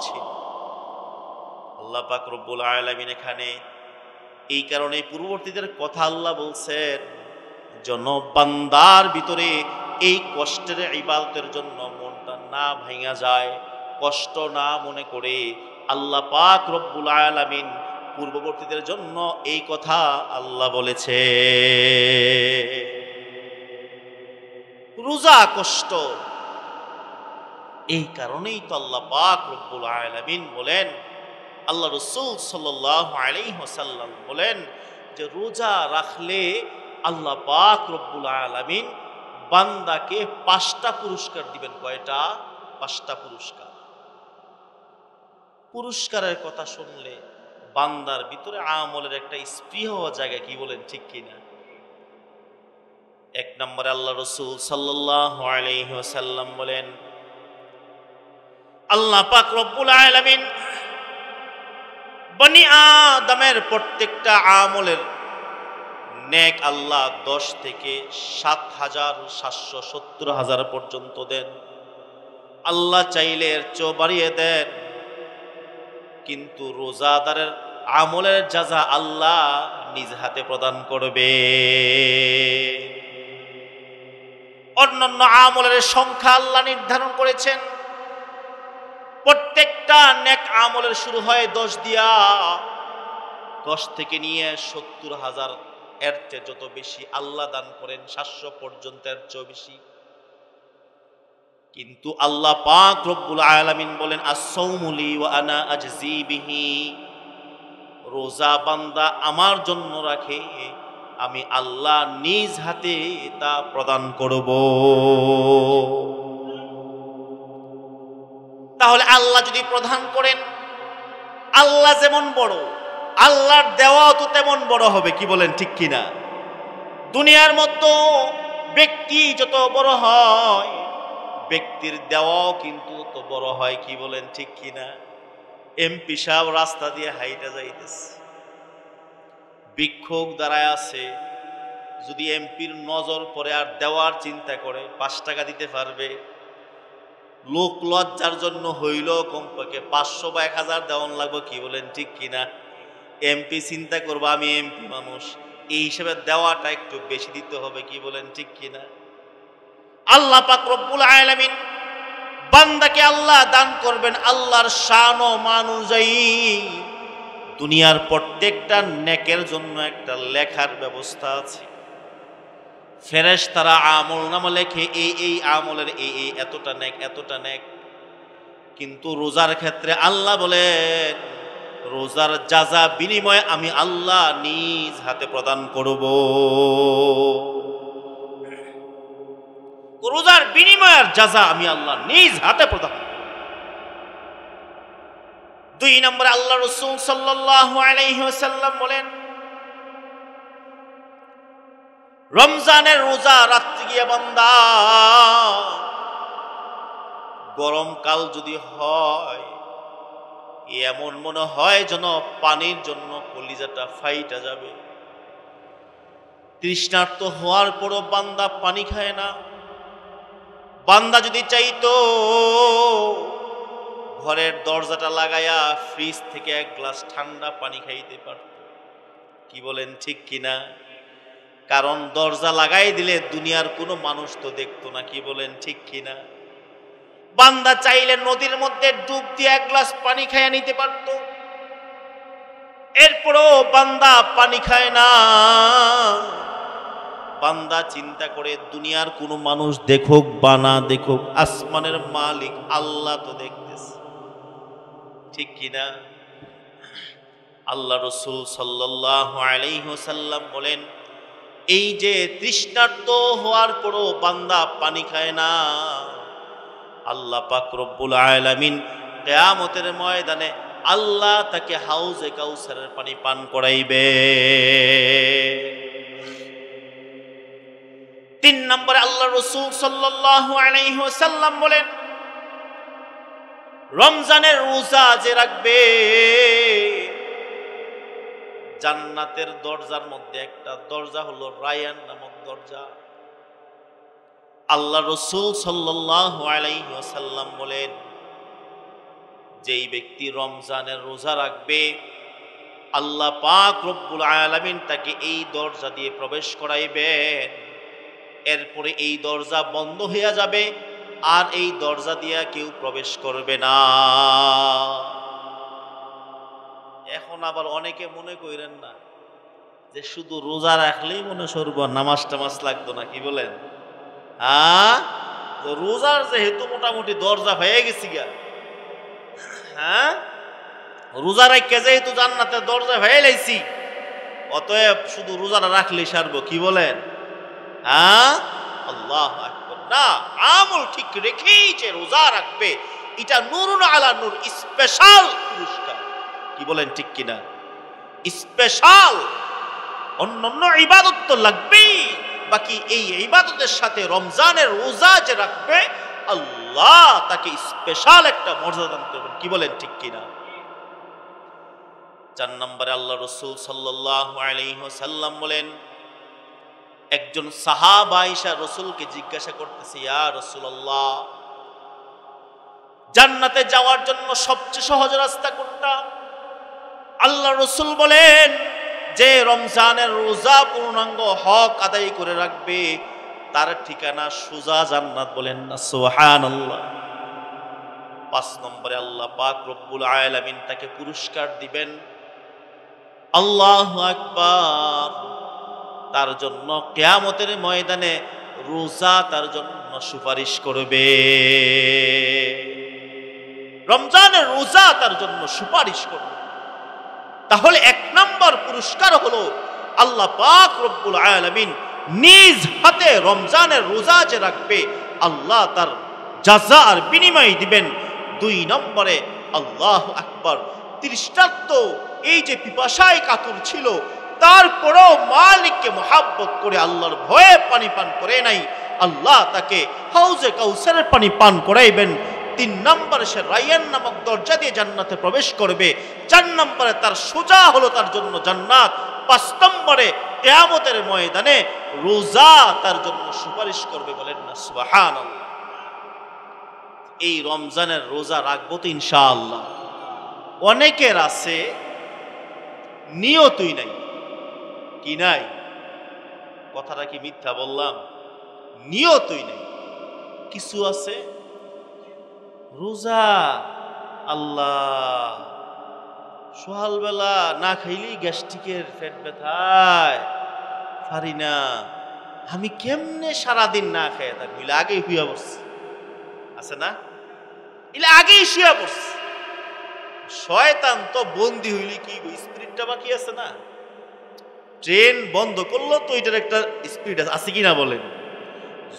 ছিল। আল্লাহ পাক রব্বুল আলামিন এখানে এই কারণে পূর্ববর্তীদের কথা আল্লাহ বলছেন, যেন বান্দার ভিতরে এই কষ্টের ইবাদতের জন্য মনটা না ভাঙা যায়, কষ্ট না মনে করে আল্লাহ পাক রব্বুল আলামিন পূর্ববর্তীদের জন্য এই কথা আল্লাহ বলেছে। রোজা কষ্ট, এই কারণেই তো আল্লাহ পাক রব্বুল আলামিন বলেন, আল্লাহ রাসূল সাল্লাল্লাহু আলাইহি ওয়াসাল্লাম বলেন যে রোজা রাখলে আল্লাহ পাক রব্বুল আলামিন বান্দাকে 5টা পুরস্কার দিবেন। কয়টা? 5টা পুরস্কার। পুরস্কারের কথা শুনলে বান্দার ভিতরে আমলের একটা স্পৃহ হওয়া জায়গা। কি বলেন, ঠিক কিনা? এক নম্বরে আল্লাহ রাসূল সাল্লাল্লাহু আলাইহি ওয়াসাল্লাম বলেন, আল্লাহ পাক রব্বুল আলামিন বনি আদমের প্রত্যেকটা আমলের নেক আল্লাহ 10 থেকে 7,770,000 পর্যন্ত দেন। আল্লাহ চাইলে এর চেয়েও বাড়িয়ে দেন, কিন্তু রোজাদারের আমলের যাজা আল্লাহ নিজ হাতে প্রদান করবে। অন্যান্য আমলের সংখ্যা আল্লাহ নির্ধারণ করেছেন। প্রত্যেকটা নেক আমলের শুরু হয় 10 দিয়া, 10 থেকে নিয়ে 70,000, এর চেয়ে যত বেশি আল্লাহ দান করেন 700 পর্যন্ত, এর চেয়ে বেশি। কিন্তু আল্লাহ পাক রব্বুল আলামিন বলেন আস-সাওমু লি ওয়া আনা আজজি বিহি, রোজা বান্দা আমার জন্য রাখে, আমি আল্লাহ নিজ হাতে তা প্রদান করব। তাহলে আল্লাহ যদি প্রদান করেন, আল্লাহ যেমন বড়, আল্লাহর দেওয়াও তো তেমন বড় হবে, কি বলেন ঠিক কিনা? দুনিয়ার মধ্যে ব্যক্তি যত বড় হয়, ব্যক্তির দেওয়াও কিন্তু তো বড় হয়, কি বলেন ঠিক কিনা? এমপি সাহেব রাস্তা দিয়ে হাইটা যাইতেছে, ভিক্ষুক দাঁড়ায় আছে, যদি এমপির নজর পড়ে আর দেওয়ার চিন্তা করে 5 টাকা দিতে পারবে? লোক লজ্জার জন্য হইল কমপক্ষে 500 বা 1000 দেওয়ান লাগবে, কি বলেন ঠিক কিনা? এমপি চিন্তা করবো আমি এমপি মানুষ, এই হিসেবে দেওয়াটা একটু বেশি দিতে হবে, কি বলেন ঠিক কিনা? আল্লাহ পাক রব্বুল আলামিন বান্দাকে আল্লাহ দান করবেন আল্লাহর শান ও মান অনুযায়ী। দুনিয়ার প্রত্যেকটা নেকের জন্য একটা লেখার ব্যবস্থা আছে। ফেরেশতারা আমল নামা লেখে, এই আমলের এই এতটা নেক, এতটা নেক। কিন্তু রোজার ক্ষেত্রে আল্লাহ বলেন রোজার যাজা বিনিময়ে আমি আল্লাহ নিজ হাতে প্রদান করব। রোজার বিনিময়ের যাজা আমি আল্লাহ নিজ হাতে প্রদান করব। 2 নম্বরে আল্লাহ রাসূল সাল্লাল্লাহু আলাইহি ওয়াসাল্লাম বলেন রমজানের রোজা রাখতে গিয়ে বান্দা, গরমকাল যদি হয় এমন মনে হয় যেন পানির জন্য কলিজাটা ফাইটা যাবে। তৃষ্ণার্ত হওয়ার পরও বান্দা পানি খায় না। বান্দা যদি চাইতো ঘরের দরজাটা লাগায়া ফ্রিজ থেকে 1 গ্লাস ঠান্ডা পানি খাইতে পারত, কি বলেন ঠিক কিনা? কারণ দরজা লাগাই দিলে দুনিয়ার কোনো মানুষ তো দেখতো না, কি বলেন ঠিক কিনা? বান্দা চাইলে নদীর মধ্যে ডুব দিয়ে 1 গ্লাস পানি খাইয়া নিতে পারত। এরপরও বান্দা পানি খায় না। বান্দা চিন্তা করে দুনিয়ার কোনো মানুষ দেখুক বা না দেখুক, আসমানের মালিক আল্লাহ তো দেখতেছে, ঠিক কিনা? আল্লাহ রাসূল সাল্লাল্লাহু আলাইহি ওয়াসাল্লাম বলেন এই যে তৃষ্ণার্ত হওয়ার পরও বান্দা পানি খায় না, আল্লাহ পাক রব্বুল আলামিন কিয়ামতের ময়দানে আল্লাহ তাকে হাউজে কাউসারের পানি পান করাইবে। 3 নম্বরে আল্লাহ রাসূল সাল্লাল্লাহু আলাইহি ওয়াসাল্লাম বলেন রমজানের রোজা যে রাখবে জান্নাতের দরজার মধ্যে একটা দরজা হলো রায়ান নামক দরজা। আল্লাহ রাসূল সাল্লাল্লাহু আলাইহি ওয়াসাল্লাম বলেন যেই ব্যক্তি রমজানের রোজা রাখবে আল্লাহ পাক রব্বুল আলামিন তাকে এই দরজা দিয়ে প্রবেশ করাইবেন। এরপরে এই দরজা বন্ধ হয়ে যাবে আর এই দরজা দিয়ে কেউ প্রবেশ করবে না। এখন আবার অনেকে মনে করেন না যে শুধু রোজা রাখলেই মনে সরব, নামাজ টামাজ লাগতো না, কি বলেন? রোজার যেহেতু মোটামুটি দরজা হয়ে গেছি গা, রোজা রাখকে যেহেতু জান্নাতের দরজা হয়ে লাইছি, অতএব শুধু রোজাটা রাখলেই সারবো, কি বলেন? আল্লাহু আকবার। না, আমল ঠিক রেখেই যে রোজা রাখবে এটা নূরুন আলা নূর, স্পেশাল পুরস্কার, কি বলেন ঠিক কিনা? স্পেশাল। অন্যান্য ইবাদত তো লাগবেই, বাকি এই ইবাদতের সাথে রমজানের রোজা যে রাখবে আল্লাহ তাকে স্পেশাল একটা মর্যাদা দান করবেন, কি বলেন ঠিক কিনা? 4 নম্বরে আল্লাহ রাসূল সাল্লাল্লাহু আলাইহি ওয়াসাল্লাম বলেন একজন সাহাবা আয়েশা রাসূলকে জিজ্ঞাসা করতেছে, ইয়া রাসূলুল্লাহ, জান্নাতে যাওয়ার জন্য সবচেয়ে সহজ রাস্তা কোনটা? আল্লাহ রাসূল বলেন যে রমজানের রোজা পূর্ণাঙ্গ হক আদায় করে রাখবে তার ঠিকানা সোজা জান্নাত। বলেন না সুবহানাল্লাহ। 5 নম্বরে আল্লাহ পাক রব্বুল আলামিন তাকে পুরস্কার দিবেন। আল্লাহু আকবার। তার জন্য কিয়ামতের ময়দানে রোজা তার জন্য সুপারিশ করবে। রমজানের রোজা তার জন্য সুপারিশ করবে। তাহলে 1 নম্বর পুরস্কার হলো আল্লাহ পাক রব্বুল আলামিন নিজ হাতে রমজানের রোজা যে রাখবে আল্লাহ তার জাযা আর বিনিময় দিবেন। 2 নম্বরে আল্লাহু আকবার, তৃষ্ণার্ত এই যে পিপাসায় কাতর ছিল তারপরেও মালিককে মহাব্বত করে আল্লাহর ভয়ে পানি পান করে নাই, আল্লাহ তাকে হাউজে কাউসারের পানি পান করাইবেন। 3 নম্বরে সে রায়্যান নামক দরজা দিয়ে জান্নাতে প্রবেশ করবে। 4 নম্বরে তার সোজা হলো তার জন্য জান্নাত। 5 নম্বরে কিয়ামতের ময়দানে রোজা তার জন্য সুপারিশ করবে। বলেন না সুবহানাল্লাহ। এই রমজানের রোজা রাখবো তো ইনশাআল্লাহ। অনেকের আছে নিয়তই নাই। কি নাই? কথাটা কি মিথ্যা বললাম? নিয়তই নাই। কিছু আছে রোজা, আল্লাহ সকালবেলা না খাইলেই গ্যাস্ট্রিকের পেট ব্যথায় পারি না, আমি কেমনে সারাদিন না খাই থাকবো, ইলে আগেই শুয়ে পড়ছে। আছে না? ইলে আগেই শুয়ে পড়ছে। শয়তান তো বন্দি হইলে কি স্পিরিটটা বাকি আছে না? ট্রেন বন্ধ করলো তো এটার একটা স্পিরিট আছে কিনা বলেন?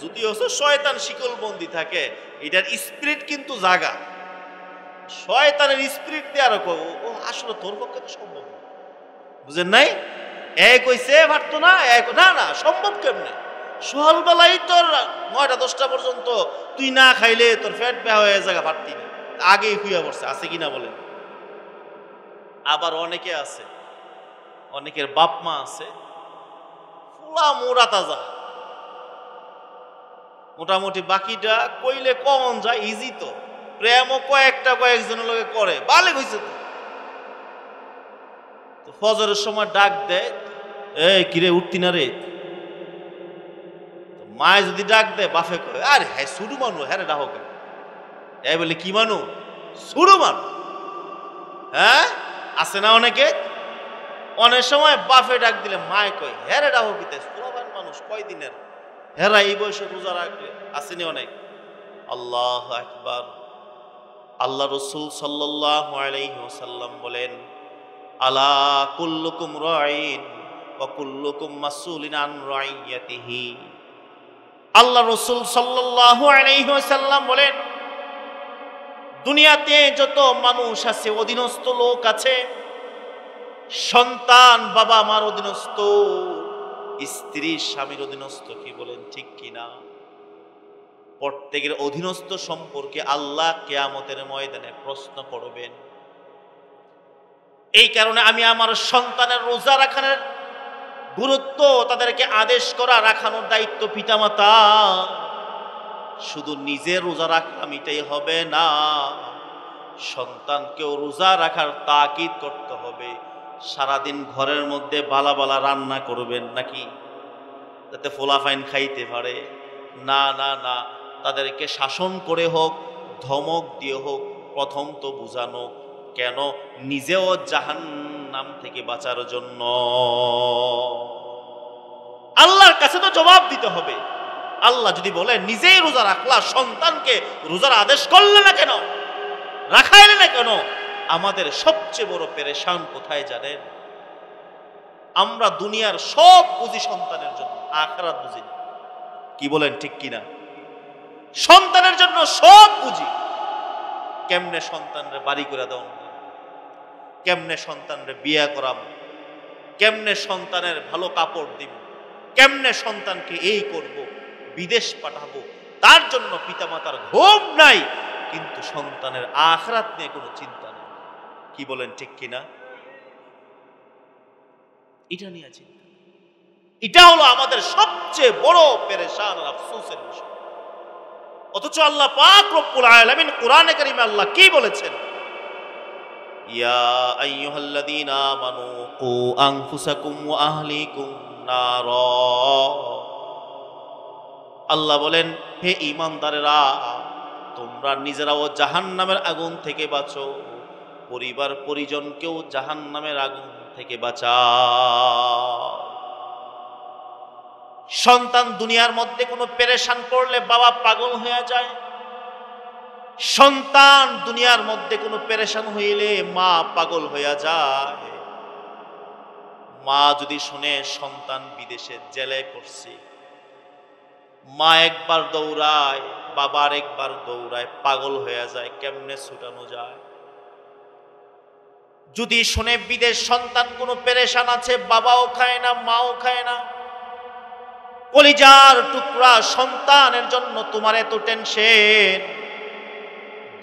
যদি হচ্ছে শয়তান শিকল বন্দি থাকে, এটার স্পিরিট কিন্তু জাগা। শয়তানের স্পিরিট দিয়ে আরো ও আসলে তোর পক্ষে তো সম্ভব না। বুঝেন নাই? এক হইছে পারতো না, এক না না সম্ভব কেমনে? সকালবেলাই তোর 9টা-10টা পর্যন্ত তুই না খাইলে তোর পেট ব্যথা হয়ে জায়গা পারতি না, আগেই শুয়ে পড়ছে। আছে কিনা বলেন? আবার অনেকে আছে, অনেকের বাপ মা আছে পুরা মোরা তাজা, মোটামুটি বাকিটা কইলে কমন যায়, ইজি তো। প্রেমও কয়েকজনের লগে করে, ভালো হইছে তো। ফজরের সময় ডাক দেয়, এই কিরে উঠতি না রে? মায় যদি ডাক দেয়, বাপে কয় আরে হ্যাঁ শুরু মানু, হ্যাঁ রে ডাহো কেন? এই বলে কি মানু? শুরু মানু। হ্যাঁ আছে না অনেকে? অনেক সময় বাপে ডাক দিলে মায় কয় হ্যাঁ রে ডাহো কিতে? পুরাবান মানুষ কয়দিনের, হেরা এই বয়সে রোজা রাখবে। আসেনি অনেক। আল্লাহু আকবার। আল্লাহ রাসূল সাল্লাল্লাহু আলাইহি ওয়াসাল্লাম বলেন, আলা কুল্লুকুম রাঈন ওয়া কুল্লুকুম মাসউলিন আন রাইয়াতিহি। আল্লাহ রাসূল সাল্লাল্লাহু আলাইহি ওয়াসাল্লাম বলেন, দুনিয়াতে যত মানুষ আছে, অধীনস্থ লোক আছে, সন্তান বাবা মার অধীনস্থ, স্ত্রী স্বামীর অধীনস্থ, কি বলেন ঠিক কিনা? প্রত্যেকের অধীনস্থ সম্পর্কে আল্লাহ কিয়ামতের ময়দানে প্রশ্ন করবেন। এই কারণে আমি আমার সন্তানের রোজা রাখার গুরুত্ব, তাদেরকে আদেশ করা, রাখানোর দায়িত্ব পিতামাতা। শুধু নিজে রোজা রাখলাম এটাই হবে না, সন্তানকেও রোজা রাখার তাকিদ করতে হবে। সারাদিন ঘরের মধ্যে বালা বালা রান্না করবেন নাকি, যাতে ফোলাফাইন খাইতে পারে? না না না, তাদেরকে শাসন করে হোক, ধমক দিয়ে হোক, প্রথম তো বুঝানো, কেন? নিজেও জাহান্নাম থেকে বাঁচার জন্য। আল্লাহর কাছে তো জবাব দিতে হবে। আল্লাহ যদি বলে নিজেই রোজা রাখলা, সন্তানকে রোজার আদেশ করলে না কেন, রাখাইলে না কেন? আমাদের সবচেয়ে বড় পেরেশান কোথায় জানেন? আমরা দুনিয়ার সব বুঝি সন্তানের জন্য, আখিরাত বুঝি না। কি বলেন ঠিক কিনা? সন্তানের জন্য সব বুঝি। কেমনে সন্তানরে বাড়ি করে দাও, কেমনে সন্তানরে বিয়া করাবো, কেমনে সন্তানের ভালো কাপড় দিব, কেমনে সন্তানকে এই করব, বিদেশ পাঠাবো, তার জন্য পিতামাতার ঘুম নাই, কিন্তু সন্তানের আখিরাত নিয়ে কোনো চিন্তা নেই। কি বলেন ঠিক কিনা? এটা নিয়ে চিন্তা, এটা হলো আমাদের সবচেয়ে বড় পেরেশান আর আফসোসের বিষয়। অথচ আল্লাহ পাক রব্বুল আলামিন কোরআনে কারিমে আল্লাহ কি বলেছেন? ইয়া আইয়ুহাল্লাযীনা আমানু কু আনফুসাকুম ওয়া আহলিকুম নারা। আল্লাহ বলেন, হে ঈমানদারেরা, তোমরা নিজেরাও জাহান্নামের আগুন থেকে বাঁচো, পরিবার পরিজনকেও জাহান্নামের আগুন থেকে বাঁচাও। সন্তান দুনিয়ার মধ্যে কোনো পেরেশান করলে বাবা পাগল হয়ে যায়। সন্তান দুনিয়ার মধ্যে কোনো পেরেশান হইলে মা পাগল হইয়া যায়। মা যদি শুনে সন্তান বিদেশে জেলে পড়ছে, মা একবার দৌড়ায়, বাবার একবার দৌড়ায়, পাগল হয়ে যায়, কেমনে ছুটানো যায়। যদি শুনে বিদেশ সন্তান কোনো পেরেশান আছে, বাবাও খায় না, মাও খায় না, কলিজার টুকরা সন্তানের জন্য তোমার এত টেনশন।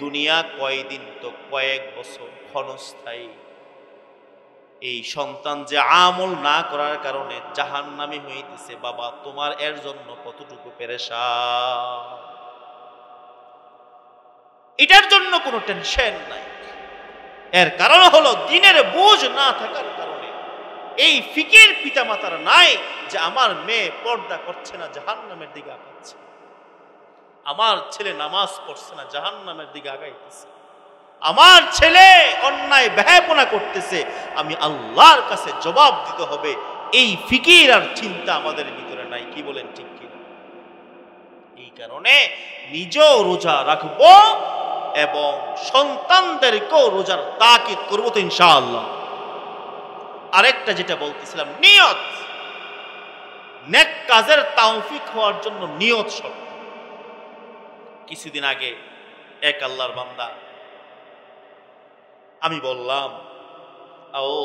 দুনিয়া কয়দিন তো কয়েক বছর ক্ষণস্থায়ী। এই সন্তান যে আমল না করার কারণে জাহান্নামী হইতেছে, বাবা তোমার এর জন্য কতটুকু পেরেশান। এটার জন্য কোনো টেনশন নাই। এর কারণ হলো দিনের বোঝ না থাকার কারণে এই ফিকির পিতামাতার নাই যে আমার মেয়ে পর্দা করছে না, জাহান্নামের দিকে আগাচ্ছে, আমার ছেলে নামাজ পড়ছে না, জাহান্নামের দিকে আগাইতেছে, আমার ছেলে অন্যায় ব্যয়াপনা করতেছে, আমি আল্লাহর কাছে জবাব দিতে হবে। এই ফিকির আর চিন্তা আমাদের ভিতরে নাই। কি বলেন, ঠিক কি? এই কারণে নিজেও রোজা রাখবো এবং সন্তানদেরকেও রোজার তাকিদ করবো তো ইনশাআল্লাহ। আরেকটা যেটা বলতেছিলাম, নিয়ত। নেক কাজের তৌফিক হওয়ার জন্য নিয়ত শর্ত। কিছুদিন আগে এক আল্লাহর বান্দা, আমি বললাম, ও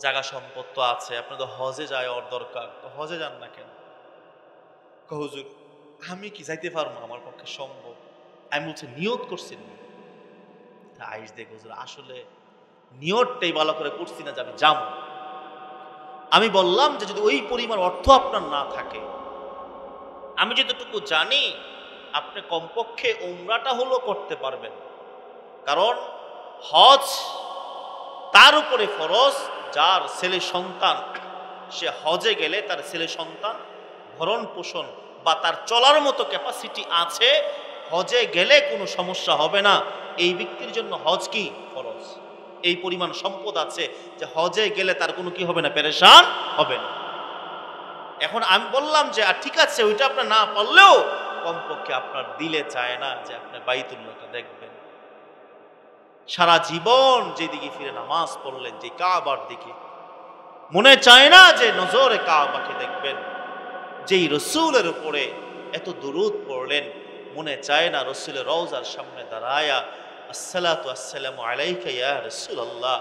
জায়গা সম্পদ তো আছে, আপনার তো হজে যায় ওর দরকার, তো হজে যান না কেন? হুজুর আমি কি যাইতে পারবো, আমার পক্ষে সম্ভব। আমি বলছি নিয়ত করছেন? আইস দেখ হুজুর, আসলে নিয়তটাই ভালো করে করছি না যে আমি যাবো। আমি বললাম যে যদি ওই পরিমাণ অর্থ আপনার না থাকে, আমি যতটুকু জানি আপনি কমপক্ষে উমরাটা হলো করতে পারবেন। কারণ হজ তার উপরে ফরজ, যার ছেলে সন্তান, সে হজে গেলে তার ছেলে সন্তান ভরণ পোষণ বা তার চলার মতো ক্যাপাসিটি আছে, হজে গেলে কোনো সমস্যা হবে না। এই ব্যক্তির জন্য হজ কি ফরজ। এই পরিমাণ সম্পদ আছে যে হজে গেলে তার কোনো কি হবে না, পেরেশান হবে না। এখন আমি বললাম যে ঠিক আছে, ওইটা আপনার না পারলেও কমপক্ষে আপনার দিলে চায় না যে আপনি বাইতুল্লাহটা দেখবেন। সারা জীবন যেদিকে ফিরে নামাজ পড়লেন, যে কাবার দিকে, মনে চায় না যে নজরে কাবাকে দেখবেন। যেই রসুলের উপরে এত দুরূদ পড়লেন, মনে চায় না রসুলের রওজার সামনে দাঁড়ায়া আসসালাতু আসসালামু আলাইকা ইয়া রাসূলুল্লাহ,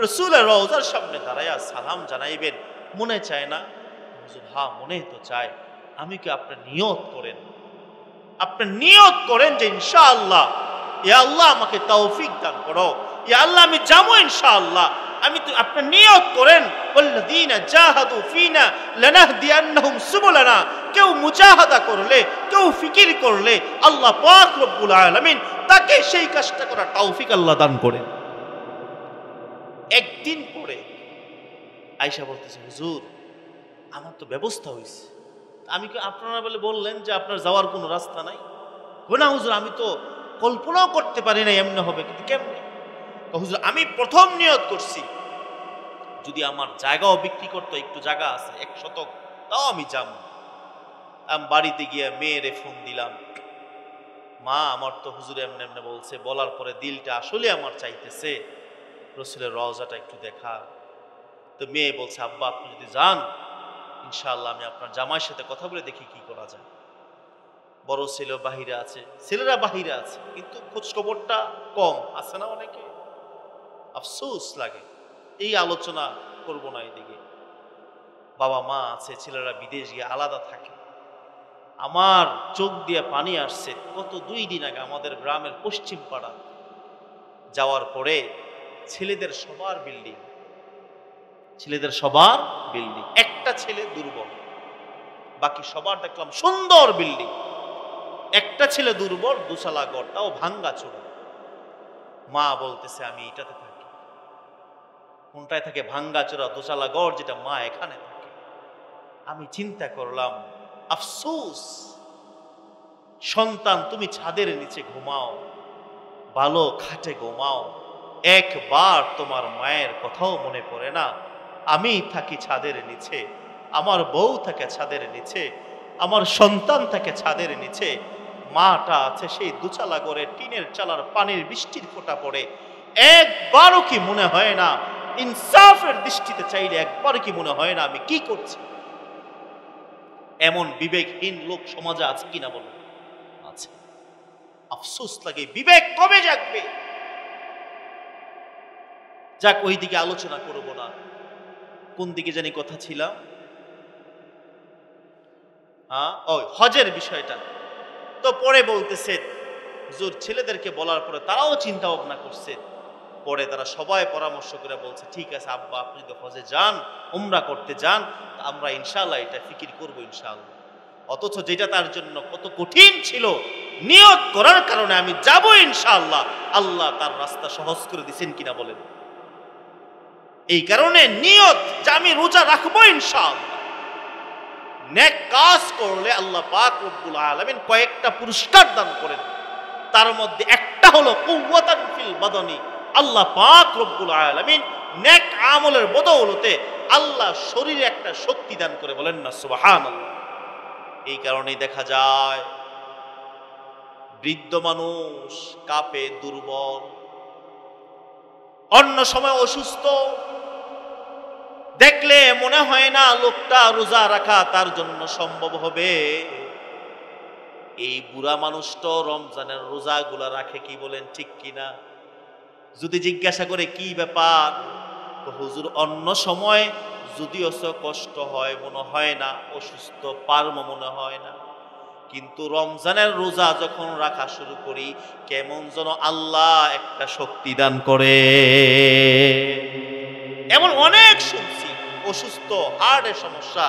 রসুলের রওজার সামনে দাঁড়ায়া সালাম জানাইবেন? মনে চায় না? হুজুর হ্যাঁ মনে তো চায়। আমি কি আপনি নিয়ত করেন, আপনি নিয়ত করেন যে ইনশাআল্লাহ, ইয়া আল্লাহ আমাকে তৌফিক দান করো, ইয়া আল্লাহ আমি যাবো ইনশাআল্লাহ। আমি তো আপনি নিয়ত করেন, ওয়াল্লাযীনা জাহাদু ফিনা লানাহদিয়ান্নাহুম সুবুলানা। কেউ মুজাহাদা করলে, কেউ ফিকির করলে, আল্লাহ পাক রব্বুল আলামিন তাকে সেই কাজটা করার তৌফিক আল্লাহ দান করেন। একদিন পরে আয়েশা বলতেছে, হুজুর আমার তো ব্যবস্থা হয়েছে। আমি কি আপনারা বলে বললেন যে আপনার যাওয়ার কোনো রাস্তা নাই? না হুজুর, আমি তো কল্পনাও করতে পারি না এমনি হবে। কিন্তু কেমনে? হুজুর আমি প্রথম নিয়ত করছি, যদি আমার জায়গাও বিক্রি করতো, একটু জায়গা আছে 1 শতক, তাও আমি যাবো। আমি বাড়িতে গিয়ে মেয়েরে ফোন দিলাম, মা আমার তো হুজুর এমনি এমনি বলছে। বলার পরে দিলটা আসলে আমার চাইতেছে রসুলের রওজাটা একটু দেখা। তো মেয়ে বলছে, আব্বা আপনি যদি যান ইনশাআল্লাহ আমি আপনার জামাইয়ের সাথে কথা বলে দেখি কি করা যায়। বড় ছেলে বাহিরে আছে, ছেলেরা বাহিরে আছে, কিন্তু খোঁজ খবরটা কম আছে না অনেকে। আফসোস লাগে। এই আলোচনা করব না এদিকে। বাবা মা আছে, ছেলেরা বিদেশ গিয়ে আলাদা থাকে। আমার চোখ দিয়ে পানি আসছে। গত 2 দিন আগে আমাদের গ্রামের পশ্চিম পাড়া যাওয়ার পরে ছেলেদের সবার বিল্ডিং, ছেলেদের সবার বিল্ডিং, একটা ছেলে দুর্বল, বাকি সবার দেখলাম সুন্দর বিল্ডিং। একটা ছেলে দুর্বল, 2 তলা ঘর, তাও ভাঙ্গা চোরা। মা বলতেছে আমি এটাতে থাকি। কোনটায় থাকে? ভাঙ্গাচোরা দোচালা গড়, যেটা মা এখানে থাকে। আমি চিন্তা করলাম, আফসোস সন্তান, তুমি ছাদের নিচে ঘুমাও, ভালো খাটে ঘুমাও, একবার তোমার মায়ের কথাও মনে পড়ে না। আমি থাকি ছাদের নিচে, আমার বউ থাকে ছাদের নিচে, আমার সন্তান থাকে ছাদের নিচে, মাটা আছে সেই দুচালা করে টিনের চালার পানির বৃষ্টির ফোঁটা পড়ে। একবারও কি মনে হয় না, ইনসাফের দৃষ্টিতে চাইলে একবার কি মনে হয় না আমি কি করছি? এমন বিবেকহীন লোক সমাজে আছে কিনা বলুন? আছে। আফসোস লাগে, বিবেক কবে জাগবে? যাক, ওই দিকে আলোচনা করব না। কোন দিকে জানি কথা ছিলাম? ওই হজের বিষয়টা। তো পরে বলতেছে, হুজুর ছেলেদেরকে বলার পরে তারাও চিন্তা ভাবনা করছে। পরে তারা সবাই পরামর্শ করে বলছে, ঠিক আছে আব্বা, আপনি তো হজে যান, উমরা করতে যান, আমরা ইনশাআল্লাহ এটা ফিকির করবো ইনশাআল্লাহ। অথচ যেটা তার জন্য কত কঠিন ছিল, নিয়ত করার কারণে আমি যাব ইনশাআল্লাহ, আল্লাহ তার রাস্তা সহজ করে দিয়েছেন কিনা বলেন? এই কারণে নিয়ত যে আমি রোজা রাখবো ইনশাআল্লাহ। নেক কাজ করলে আল্লাহ পাক রব্বুল আলামিন কয়েকটা পুরস্কার দান করেন। তার মধ্যে একটা হলো কুওয়াতান ফিল বাদানি। আল্লাহ পাক রব্বুল আলামিন নেক আমলের বদৌলতে আল্লাহ শরীরে একটা শক্তি দান করে, বলেন না সুবহানাল্লাহ। এই কারণেই দেখা যায় বৃদ্ধ মানুষ কাঁপে, দুর্বল, অন্য সময় অসুস্থ, দেখলে মনে হয় না লোকটা রোজা রাখা তার জন্য সম্ভব হবে। এই বুড়া মানুষটা রমজানের রোজাগুলা রাখে, কি বলেন ঠিক কিনা? যদি জিজ্ঞাসা করে কি ব্যাপার, তো হুজুর অন্য সময় যদিও কষ্ট হয়, মনে হয় না, অসুস্থ পারম মনে হয় না, কিন্তু রমজানের রোজা যখন রাখা শুরু করি, কেমন যেন আল্লাহ একটা শক্তি দান করে। এমন অনেক শুনছি, অসুস্থ, হার্টের সমস্যা,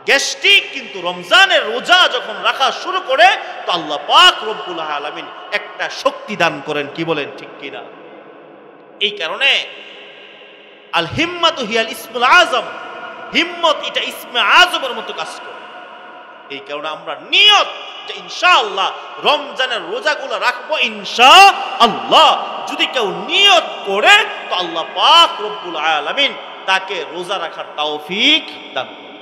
গ্যাস্ট্রিক, কিন্তু রমজানের রোজা যখন রাখা শুরু করে তো আল্লাহ পাক রব্বুল আলামিন একটা শক্তি দান করেন, কি বলেন ঠিক কিনা? এই কারণে আল হিম্মাতু হিয়াল ইসমুল আযম, হিম্মত এটা ইসমে আযমের মতো কাজ করে। এই কারণে আমরা নিয়ত যে ইনশাআল্লাহ রমজানের রোজাগুলো রাখবো ইনশাআল্লাহ। যদি কেউ নিয়ত করে তো আল্লাহ পাক রব্বুল আলামিন তাকে রোজা রাখার তৌফিক দান করেন।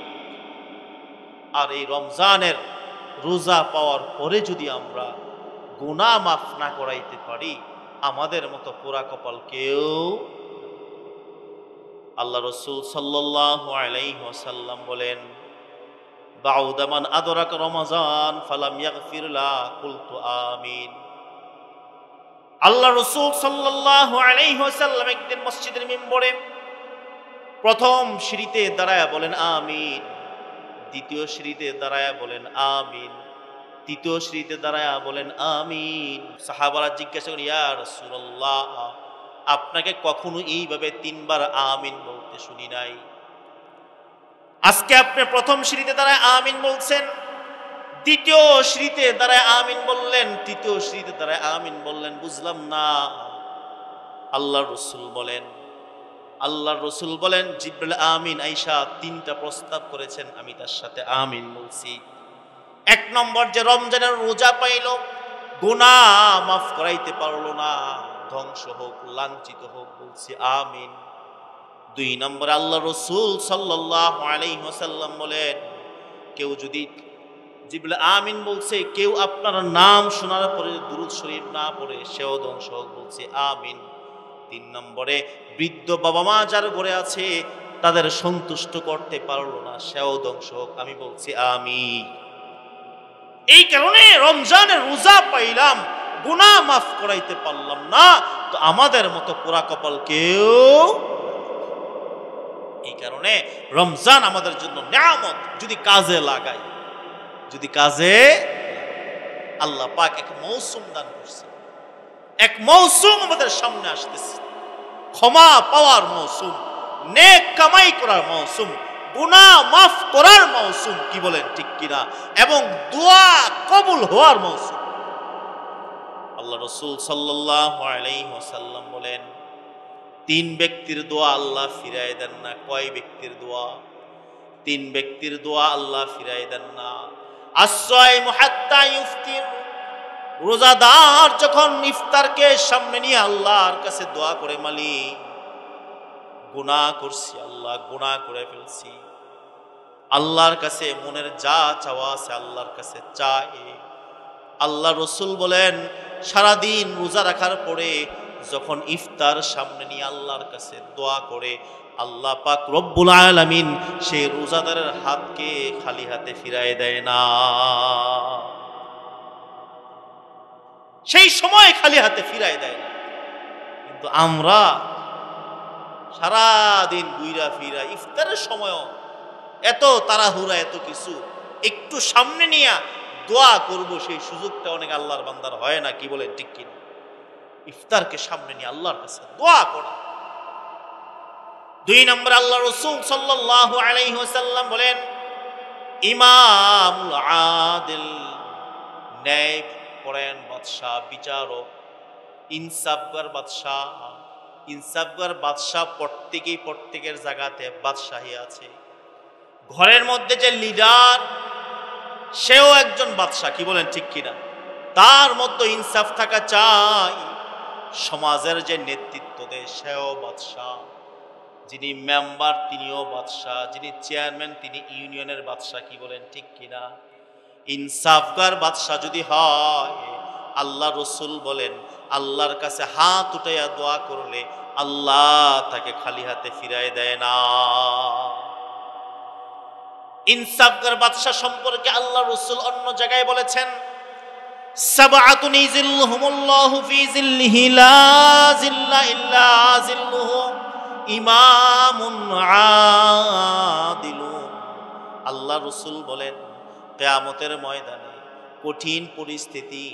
আর এই রমজানের রোজা পাওয়ার পরে যদি আমরা গুনাহ মাফ না করাইতে পারি, আমাদের মতো পোড়া কপাল কেউ। আল্লাহ রাসূল সাল্লাল্লাহু আলাইহি ওয়াসাল্লাম বলেন, বাউদা মান আদরাকা রমাজান ফালাম ইয়াগফির লা কুলতু আমিন। আল্লাহ রাসূল সাল্লাল্লাহু আলাইহি ওয়াসাল্লাম একদিন মসজিদের মিম্বরে প্রথম সিঁড়িতে দাঁড়ায়া বলেন আমিন, দ্বিতীয় সিঁড়িতে দাঁড়ায়া বলেন আমিন, তৃতীয় সিঁড়িতে দাঁড়ায়া বলেন আমিন। সাহাবারা জিজ্ঞাসা করেন, ইয়া রাসূলুল্লাহ, আপনাকে কখনো এইভাবে তিনবার আমিন বলতে শুনি নাই, আজকে আপনি প্রথম সিঁড়িতে দাঁড়ায় আমিন বলছেন, দ্বিতীয় সিঁড়িতে দাঁড়ায় আমিন বললেন, তৃতীয় সিঁড়িতে দাঁড়ায় আমিন বললেন, বুঝলাম না। আল্লাহর রাসূল বলেন জিবরিল আমিন আয়েশা তিনটা প্রস্তাব করেছেন, আমি তার সাথে আমিন বলছি। এক নম্বর, যে রমজানের রোজা পাইল, গুনাহ মাফ করাইতে পারলো না, ধ্বংস হোক, লাঞ্ছিত হোক, বলছি আমিন। দুই নম্বরে আল্লাহ রাসূল সাল্লাল্লাহু আলাইহি ওয়াসাল্লাম বলেন, কেউ যদি, জিবরিল আমিন বলছে, কেউ আপনার নাম শোনার পরে দুরূদ শরীফ না পড়ে, সেও ধ্বংস হোক, বলছি আমিন। তিন নম্বরে, বৃদ্ধ বাবা মা যার ঘরে আছে তাদের সন্তুষ্ট করতে পারলো না, সেও ধ্বংস হোক, আমি বলছি আমিন। এই কারণে রমজানের রোজা পাইলাম, গুনাহ মাফ করাইতে পারলাম না, তো আমাদের মতো পোড়া কপাল কেউ। এই কারণে রমজান আমাদের জন্য নিয়ামত, যদি কাজে লাগাই, যদি কাজে আল্লাহ পাক এক মৌসুম দান করছে, এক মৌসুম আমাদের সামনে আসতেছে, ক্ষমা পাওয়ার মৌসুম, নেক কামাই করার মৌসুম, গুনাহ মাফ করার মৌসুম, কি বলেন ঠিক কিনা? এবং দোয়া কবুল হওয়ার মৌসুম। আল্লাহ রাসূল সাল্লাল্লাহু আলাইহি ওয়াসাল্লাম বলেন, তিন ব্যক্তির দোয়া আল্লাহ ফিরাই দেন না। কয় ব্যক্তির দোয়া? তিন ব্যক্তির দোয়া আল্লাহ ফিরাই দেন না। as-সাইমু হাত্তা ইফতির, রোজাদার যখন ইফতারকে সামনে নিয়ে আল্লাহর কাছে দোয়া করে, মালিক গুনাহ করছি, আল্লাহ গুনাহ করে ফেলছি, আল্লাহর কাছে মনের যা চাওয়া আছে আল্লাহর কাছে চাই। আল্লাহ রসুল বলেন, সারাদিন রোজা রাখার পরে যখন ইফতার সামনে নিয়ে আল্লাহর কাছে দোয়া করে, আল্লাহ পাক রব্বুল আলামিন সেই রোজাদারের হাতকে খালি হাতে ফিরায় দেয় না। সেই সময় খালি হাতে ফিরায় দেয় না। কিন্তু আমরা সারাদিন ঘুরা ফিরা ইফতারের সময়ও এত তাড়াহুড়া, এত কিছু, একটু সামনে নিয়ে দোয়া করব সেই সুযোগটা অনেক আল্লাহর বান্দার হয় না। কি বলেন ঠিক কিনা? ইফতারকে সামনে নিয়ে আল্লাহর কাছে দোয়া করা। দুই নম্বর, আল্লাহ রাসূল সাল্লাল্লাহু আলাইহি ওয়াসাল্লাম বলেন, ইমামুল আদিল, ন্যায় পরায়ণ বাদশাহ, বিচারক, ইনসাফগার বাদশাহ। ইনসাফগার বাদশাহ প্রত্যেকের জায়গাতে বাদশাহী আছে। ঘরের মধ্যে যে লিডার, সেও একজন বাদশাহ। কি বলেন ঠিক কিনা? তার মধ্যে ইনসাফ থাকা চাই। সমাজের যে নেতৃত্ব দেয় সেও বাদশাহ, যিনি মেম্বার তিনিও বাদশাহ, যিনি চেয়ারম্যান তিনি ইউনিয়নের বাদশাহ। কি বলেন ঠিক কিনা? ইনসাফগার বাদশাহ যদি হয়, আল্লাহ রসুল বলেন, আল্লাহর কাছে হাত উঠাইয়া দোয়া করলে আল্লাহ তাকে খালি হাতে ফিরায় দেয় না। ইনসাফগার বাদশাহ সম্পর্কে আল্লাহ রসুল অন্য জায়গায় বলেছেন, সাবআতুন ইযিল্লুহুমুল্লাহু ফি যিল্লিহি লা যিল্লা ইল্লা যিল্লুহু, ইমামুন আদিলুন। আল্লাহ রসুল বলেন, কিয়ামতের ময়দানে কঠিন পরিস্থিতি,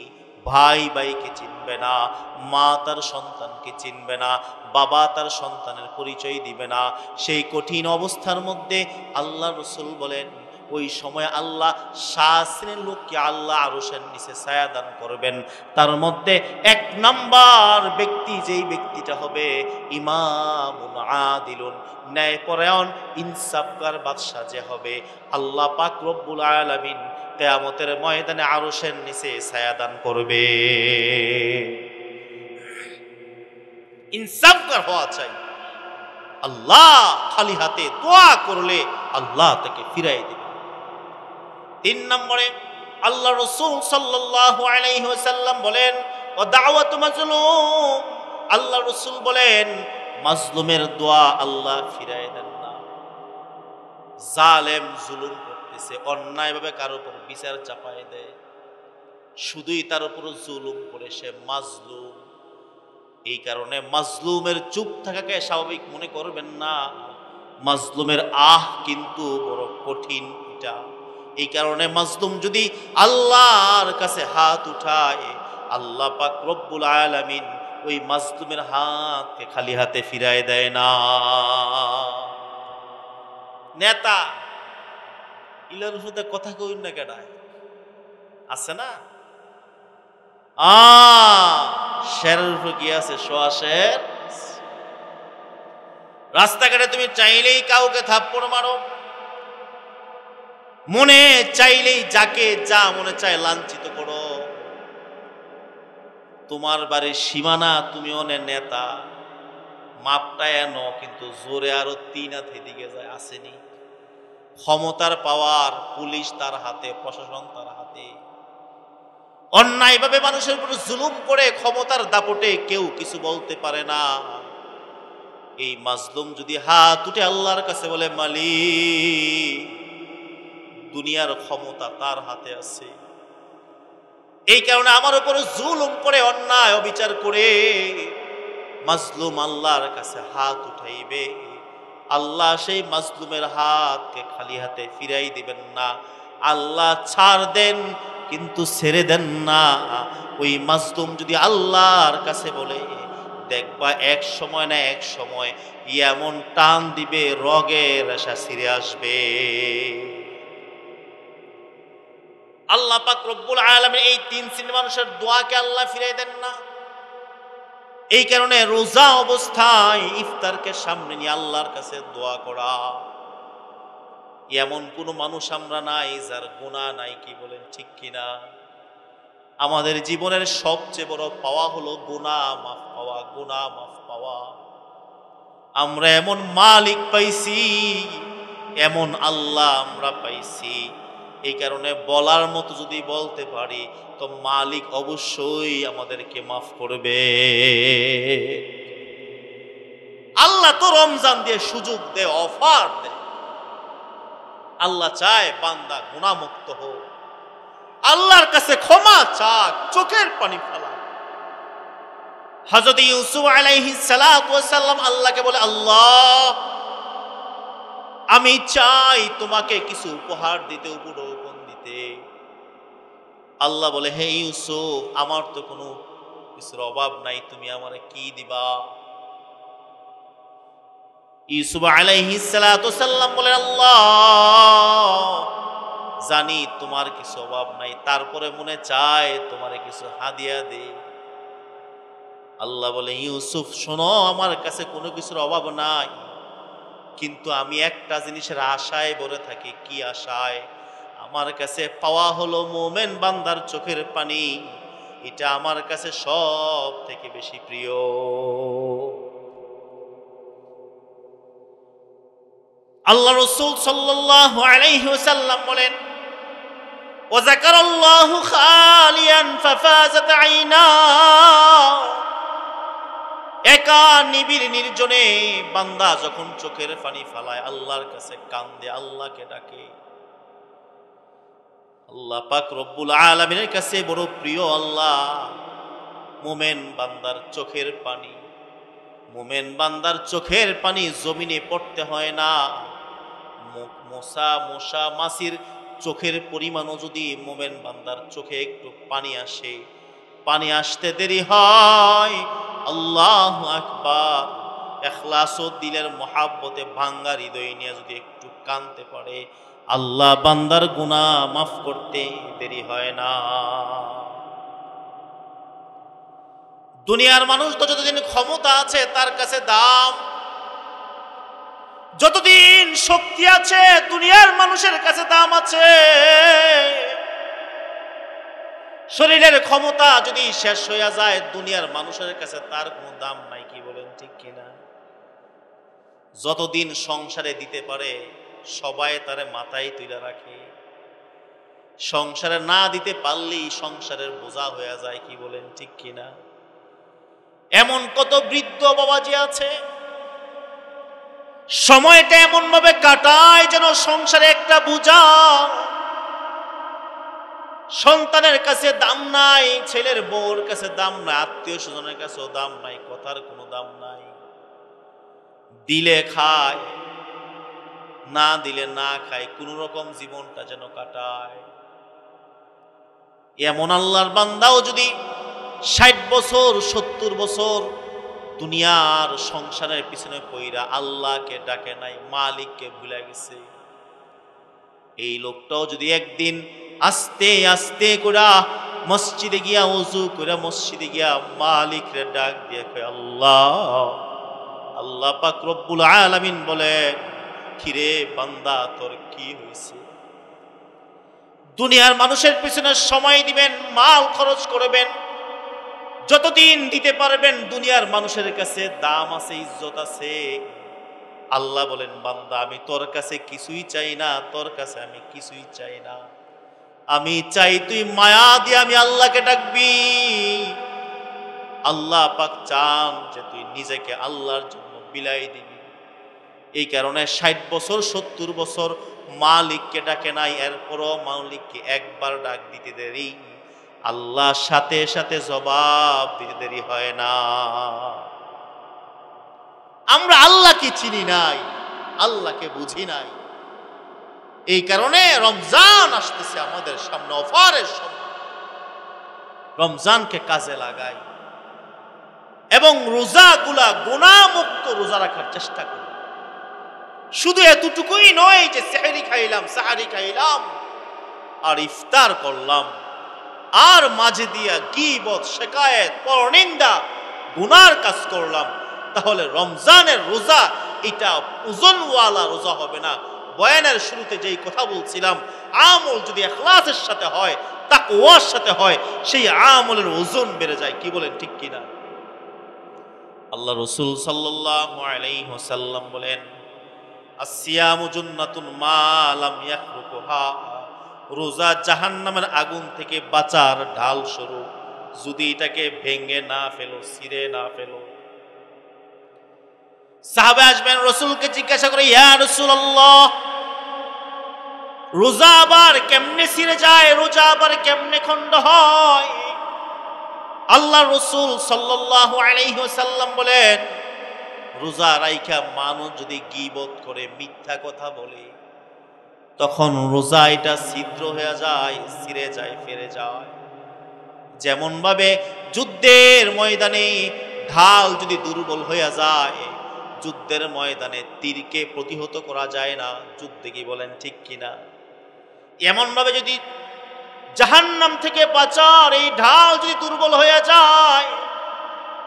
ভাই ভাইকে চিনবে না, মা তার সন্তানকে চিনবে না, বাবা তার সন্তানের পরিচয় দিবে না। সেই কঠিন অবস্থার মধ্যে আল্লাহ রসুল বলেন, ওই সময় আল্লাহ 7 শ্রেণীর লোককে আল্লাহ আরশের নিচে ছায়া দান করবেন। তার মধ্যে 1 নাম্বার ব্যক্তি, যেই ব্যক্তিটা হবে ইমামুন আদিলুন, ন্যায়পরায়ণ ইনসাফগার বাদশাহ যে হবে, আল্লাহ পাক রব্বুল আলামিন কিয়ামতের ময়দানে আরশের নিচে ছায়া দান করবে। ইনসাফগার হওয়া চাই। আল্লাহ খালি হাতে দোয়া করলে আল্লাহ তাকে ফিরাই দেবে। 3 নম্বরে, আল্লাহ রাসূল সাল্লাল্লাহু আলাইহি ওয়াসাল্লাম বলেন, ওয়া দাওয়াতু মাজলুম, আল্লাহ রাসূল বলেন, মাজলুমের দোয়া আল্লাহ ফিরাই দেন না। জালেম জুলুম করতেছে, অন্যায়ভাবে কারো উপর বিচার চাপায় দেয়, শুধুই তার উপর জুলুম করে, সে মাজলুম। এই কারণে মাজলুমের চুপ থাকাকে স্বাভাবিক মনে করবেন না। মাজলুমের কিন্তু বড় কঠিন এটা। এই কারণে মাজলুম যদি আল্লাহর কাছে হাত উঠায়, আল্লাহ পাক রব্বুল আলামিন ওই মাজলুমের হাতকে খালি হাতে ফিরায় দেয় না। নেতা ইলার সাথে কথা কইন না, কেডায় আছে না? শেরের উপর কি আছে? শের। রাস্তাঘাটে তুমি চাইলেই কাউকে থাপ্পড় মারো, মনে চাইলেই যাকে যা মনে চায় লাঞ্ছিত করো। তোমার বাড়ির সীমানা, তুমি অনেক নেতা, মাপটা এনো, কিন্তু জোরে আরো 3 হাত এদিকে যায়। আসেনি? ক্ষমতার পাওয়ার, পুলিশ তার হাতে, প্রশাসন তার হাতে। অন্যায়ভাবে মানুষের উপর জুলুম করে ক্ষমতার দাপটে কেউ কিছু বলতে পারে না। এই মাজলুম যদি হাত উঠে আল্লাহর কাছে বলে, মালিক দুনিয়ার ক্ষমতা তার হাতে আছে, এই কারণে আমার উপর জুলুম করে, অন্যায় অবিচার করে, মাজলুম আল্লাহর কাছে হাত উঠাইবে, আল্লাহ সেই মাজলুমের হাতকে খালি হাতে ফিরাই দিবেন না। আল্লাহ ছাড় দেন কিন্তু ছেড়ে দেন না। ওই মাজলুম যদি আল্লাহর কাছে বলে, দেখবা এক সময় না এক সময় এমন টান দিবে, রগের রেশা ছিঁড়ে আসবে। আল্লাহ পাক রব্বুল আলামিন এই তিন শ্রেণীর মানুষের দোয়াকে আল্লাহ ফিরাই দেন না। এই কারণে রোজা অবস্থায় ইফতারকে সামনে নিয়ে আল্লাহর কাছে দোয়া করা। এমন কোন মানুষ আমরা নাই যার গুনাহ নাই, কি বলেন ঠিক কিনা? আমাদের জীবনের সবচেয়ে বড় পাওয়া হলো গুনাহ মাফ পাওয়া, গুনাহ মাফ পাওয়া। আমরা এমন মালিক পাইছি, এমন আল্লাহ আমরা পাইছি, এই কারণে বলার মতো যদি বলতে পারি তো মালিক অবশ্যই আমাদেরকে মাফ করবে। আল্লাহ তো রমজান দিয়ে সুযোগ দেয়, অফার দেয়। আল্লাহ চায় বান্দা গুনাহমুক্ত হোক, আল্লাহর কাছে ক্ষমা চাক, চোখের পানি ফেলা। হযরত ইউসুফ আলাইহিস সালাতু ওয়াস সালাম আল্লাহকে বলে, আল্লাহ আমি চাই তোমাকে কিছু উপহার দিতে, উপঢৌকন দিতে। আল্লাহ বলে, হে ইউসুফ, আমার তো কোনো কিছুর অভাব নাই, তুমি আমারে কি দিবা? ইউসুফ আলাইহিস সালাতু ওয়াস সালাম বলে, আল্লাহ জানি তোমার কিছু অভাব নাই, তারপরে মনে চায় তোমারে কিছু হাদিয়া দে। আল্লাহ বলে, ইউসুফ শোনো, আমার কাছে কোনো কিছুর অভাব নাই, কিন্তু আমি একটা জিনিসের আশায় ভরে থাকি। কি আশায়? আমার কাছে পাওয়া হলো মুমিন বান্দার চোখের পানি, এটা আমার কাছে সব থেকে বেশি প্রিয়। আল্লাহ রাসূল সাল্লাল্লাহু আলাইহি ওয়াসাল্লাম বলেন, ওয়া যাকারাল্লাহু খালিয়ান ফাফাজাত আইনা। একা নিবিড় নির্জনে বান্দা যখন চোখের পানি ফেলায়, আল্লাহর কাছে কান্দে, আল্লাহকে ডাকে, আল্লাহ পাক রব্বুল আলামিনের কাছে বড় প্রিয় আল্লাহ মুমিন বান্দার চোখের পানি। মুমিন বান্দার চোখের পানি জমিনে পড়তে হয় না। মশা মাছির চোখের পরিমাণও যদি মুমিন বান্দার চোখে একটু পানি আসে, পানি আসতে দেরি হয়, আল্লাহু আকবার, ইখলাস ও দিলের মহাব্বতে ভাঙ্গা হৃদয় নিয়ে যদি একটু কাঁদতে পারে, আল্লাহ বান্দার গুনাহ মাফ করতে দেরি হয় না। দুনিয়ার মানুষ তো যতদিন ক্ষমতা আছে তার কাছে দাম, যতদিন শক্তি আছে দুনিয়ার মানুষের কাছে দাম আছে। শরীরের ক্ষমতা যদি শেষ হয়ে যায় দুনিয়ার মানুষের কাছে তার কোনো দাম নাই, কি বলেন ঠিক কিনা? যতদিন সংসারে দিতে পারে সবাই তারে মাথায় তুলে রাখে, সংসারে না দিতে পারলেই সংসারের বোঝা হয়ে যায়, কি বলেন ঠিক কিনা? এমন কত বৃদ্ধ বাবাজি আছে সময়টা এমন ভাবে কাটায় যেন সংসারে একটা বোঝা। সন্তানের কাছে দাম নাই, ছেলের বউর কাছে দাম নাই, আত্মীয় স্বজনের কাছেও দাম নাই, কথার কোনো দাম নাই। দিলে খায়, না দিলে না খায়, কোন রকম জীবনটা যেন কাটায়। এমন আল্লাহর বান্দাও যদি 60 বছর 70 বছর দুনিয়ার সংসারের পিছনে পইরা আল্লাহকে ডাকে নাই, মালিককে ভুলে গেছে, এই লোকটাও যদি একদিন আস্তে আস্তে করে মসজিদে গিয়া ওযু করে মসজিদে গিয়া মালিকরে ডাক দিয়ে কয়, আল্লাহ, আল্লাহ পাক রব্বুল আলামিন বলে, কিরে বান্দা তোর কি হয়েছে? দুনিয়ার মানুষের পিছনে সময় দিবেন, মাল খরচ করবেন, যতদিন দিতে পারবেন দুনিয়ার মানুষের কাছে দাম আছে, ইজ্জত আছে। আল্লাহ বলেন, বান্দা আমি তোর কাছে কিছুই চাই না, তোর কাছে আমি কিছুই চাই না, আমি চাই তুই মায়া দিয়ে আমি আল্লাহকে ডাকবি। আল্লাহ পাক চান যে তুই নিজেকে আল্লাহর জন্য বিলাই দিবি। এই কারণে 60 বছর 70 বছর মালিককে ডাকে নাই, এরপরও মালিককে একবার ডাক দিতে দেরি, আল্লাহ সাথে সাথে জবাব দিতে দেরি হয় না। আমরা আল্লাহকে চিনি নাই, আল্লাহকে বুঝি নাই। এই কারণে রমজান আসতেছে আমাদের সামনে, অফারের সময়, রমজানকে কাজে লাগাই এবং রোজাগুলা গুনাহমুক্ত রোজা রাখার চেষ্টা করি। শুধু এতটুকুই নয় যে সেহরি খাইলাম, সাহারি খাইলাম, আর ইফতার করলাম, আর মাঝে দিয়া গীবত, শিকায়েত, পরনিন্দা, গুনার কাজ করলাম, তাহলে রমজানের রোজা এটা ওজনওয়ালা রোজা হবে না। বয়ানের শুরুতে যেই কথা বলছিলাম, আমল যদি ইখলাসের সাথে হয়, তাকওয়ার সাথে হয়, সেই আমলের ওজন বেড়ে যায়। কি বলেন, ঠিক কিনা? আল্লাহ রাসূল সাল্লাল্লাহু আলাইহি ওয়াসাল্লাম বলেন, আসিয়ামু জান্নাতুন মা লাম ইয়াখরুকুহা, রোজা জাহান্নামের আগুন থেকে বাঁচার ঢাল স্বরূপ, যদি এটাকে ভেঙে না ফেলো, ছিঁড়ে না ফেলো। সাহাবা আসবেন, রাসূলকে জিজ্ঞাসা করে, ইয়া রাসূলুল্লাহ, রোজা আবার কেমনে ছিঁড়ে যায়, রোজা আবার কেমনে খণ্ড হয়? আল্লাহ রাসূল সাল্লাল্লাহু আলাইহি ওয়াসাল্লাম বলেন, রোজা রাইখা মানুষ যদি গীবত করে, মিথ্যা কথা বলে, তখন রোজা এটা ছিদ্র হয়ে যায়, ছিঁড়ে যায়, ফেরে যায়। যেমন ভাবে যুদ্ধের ময়দানে ঢাল যদি দুর্বল হয়ে যায়, যুদ্ধের ময়দানে তীরকে প্রতিহত করা যায় না। যুদ্ধে, কি বলেন, ঠিক কিনা? এমন ভাবে যদি জাহান্নাম থেকে বাঁচার এই ঢাল যদি দুর্বল হয়ে যায়,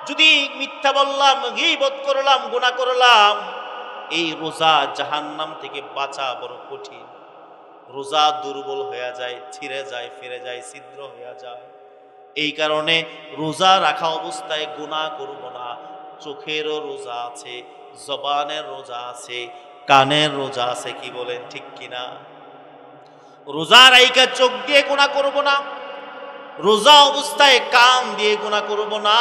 যদি মিথ্যা বললাম, গীবত করলাম, গুনাহ করলাম, এই রোজা জাহান্নাম থেকে বাঁচা বড় কঠিন। রোজা দুর্বল হয়ে যায়, ছিঁড়ে যায়, ফিরে যায়, ছিদ্র হয়ে যায়। এই কারণে রোজা রাখা অবস্থায় গুনাহ করব না। চোখেরও রোজা আছে, জবানের রোজা আছে, কানের রোজা আছে। কি বলেন, ঠিক কিনা? রোজা রাইখা চোখ দিয়ে গুনাহ করব না, রোজা অবস্থায় কান দিয়ে গুনাহ করব না,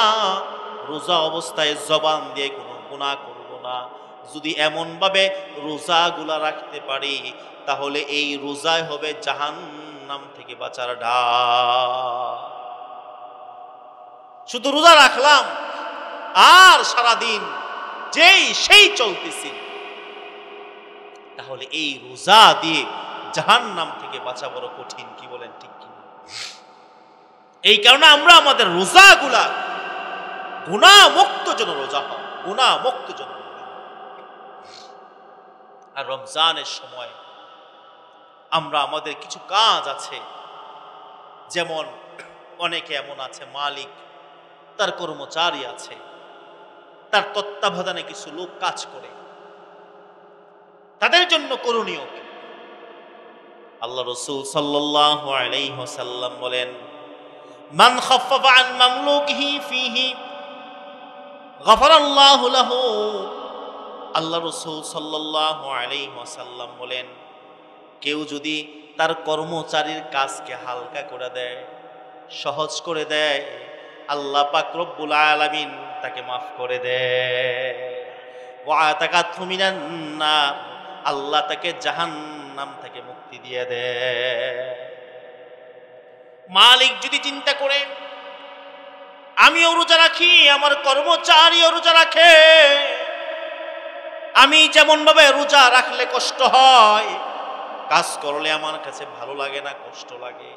রোজা অবস্থায় জবান দিয়ে কোনো গুনাহ করব না। যদি এমন ভাবে রোজাগুলা রাখতে পারি, তাহলে এই রোজায় হবে জাহান্নাম থেকে বাঁচার ঢাল। শুধু রোজা রাখলাম আর সারাদিন সেই চলতেছি, তাহলে এই রোজা দিয়ে জাহান্নাম থেকে বাঁচা বড় কঠিন। কি বলেন, ঠিক কিনা? এই কারণে আমরা আমাদের রোজাগুলা গুনাহ মুক্ত যেন রোজা হয়, গুনাহ মুক্ত যেন। আর রমজানের সময় আমরা আমাদের কিছু কাজ আছে, যেমন অনেকে এমন আছে, মালিক, তার কর্মচারী আছে, তার তত্ত্বাবধানে কিছু লোক কাজ করে, তাদের জন্য করণীয় কি? আল্লাহ রাসূল সাল্লাল্লাহু আলাইহি ওয়াসাল্লাম বলেন, মান খাফফাফা আন মামলুকিহি ফিহি গাফারাল্লাহু লাহু। আল্লাহ রাসূল সাল্লাল্লাহু আলাইহি ওয়াসাল্লাম বলেন, কেউ যদি তার কর্মচারীর কাজকে হালকা করে দেয়, সহজ করে দেয়, আল্লাহ পাক রব্বুল আলামিন তাকে মাফ করে দেয়। ওয়া আতাকাতহু মিনান নার, আল্লাহ তাকে জাহান্নাম থেকে মুক্তি দিয়ে দেয়। মালিক যদি চিন্তা করে, আমিও রোজা রাখি, আমার কর্মচারীও রোজা রাখে, আমি যেমন ভাবে রোজা রাখলে কষ্ট হয়, কাজ করলে আমার কাছে ভালো লাগে না, কষ্ট লাগে,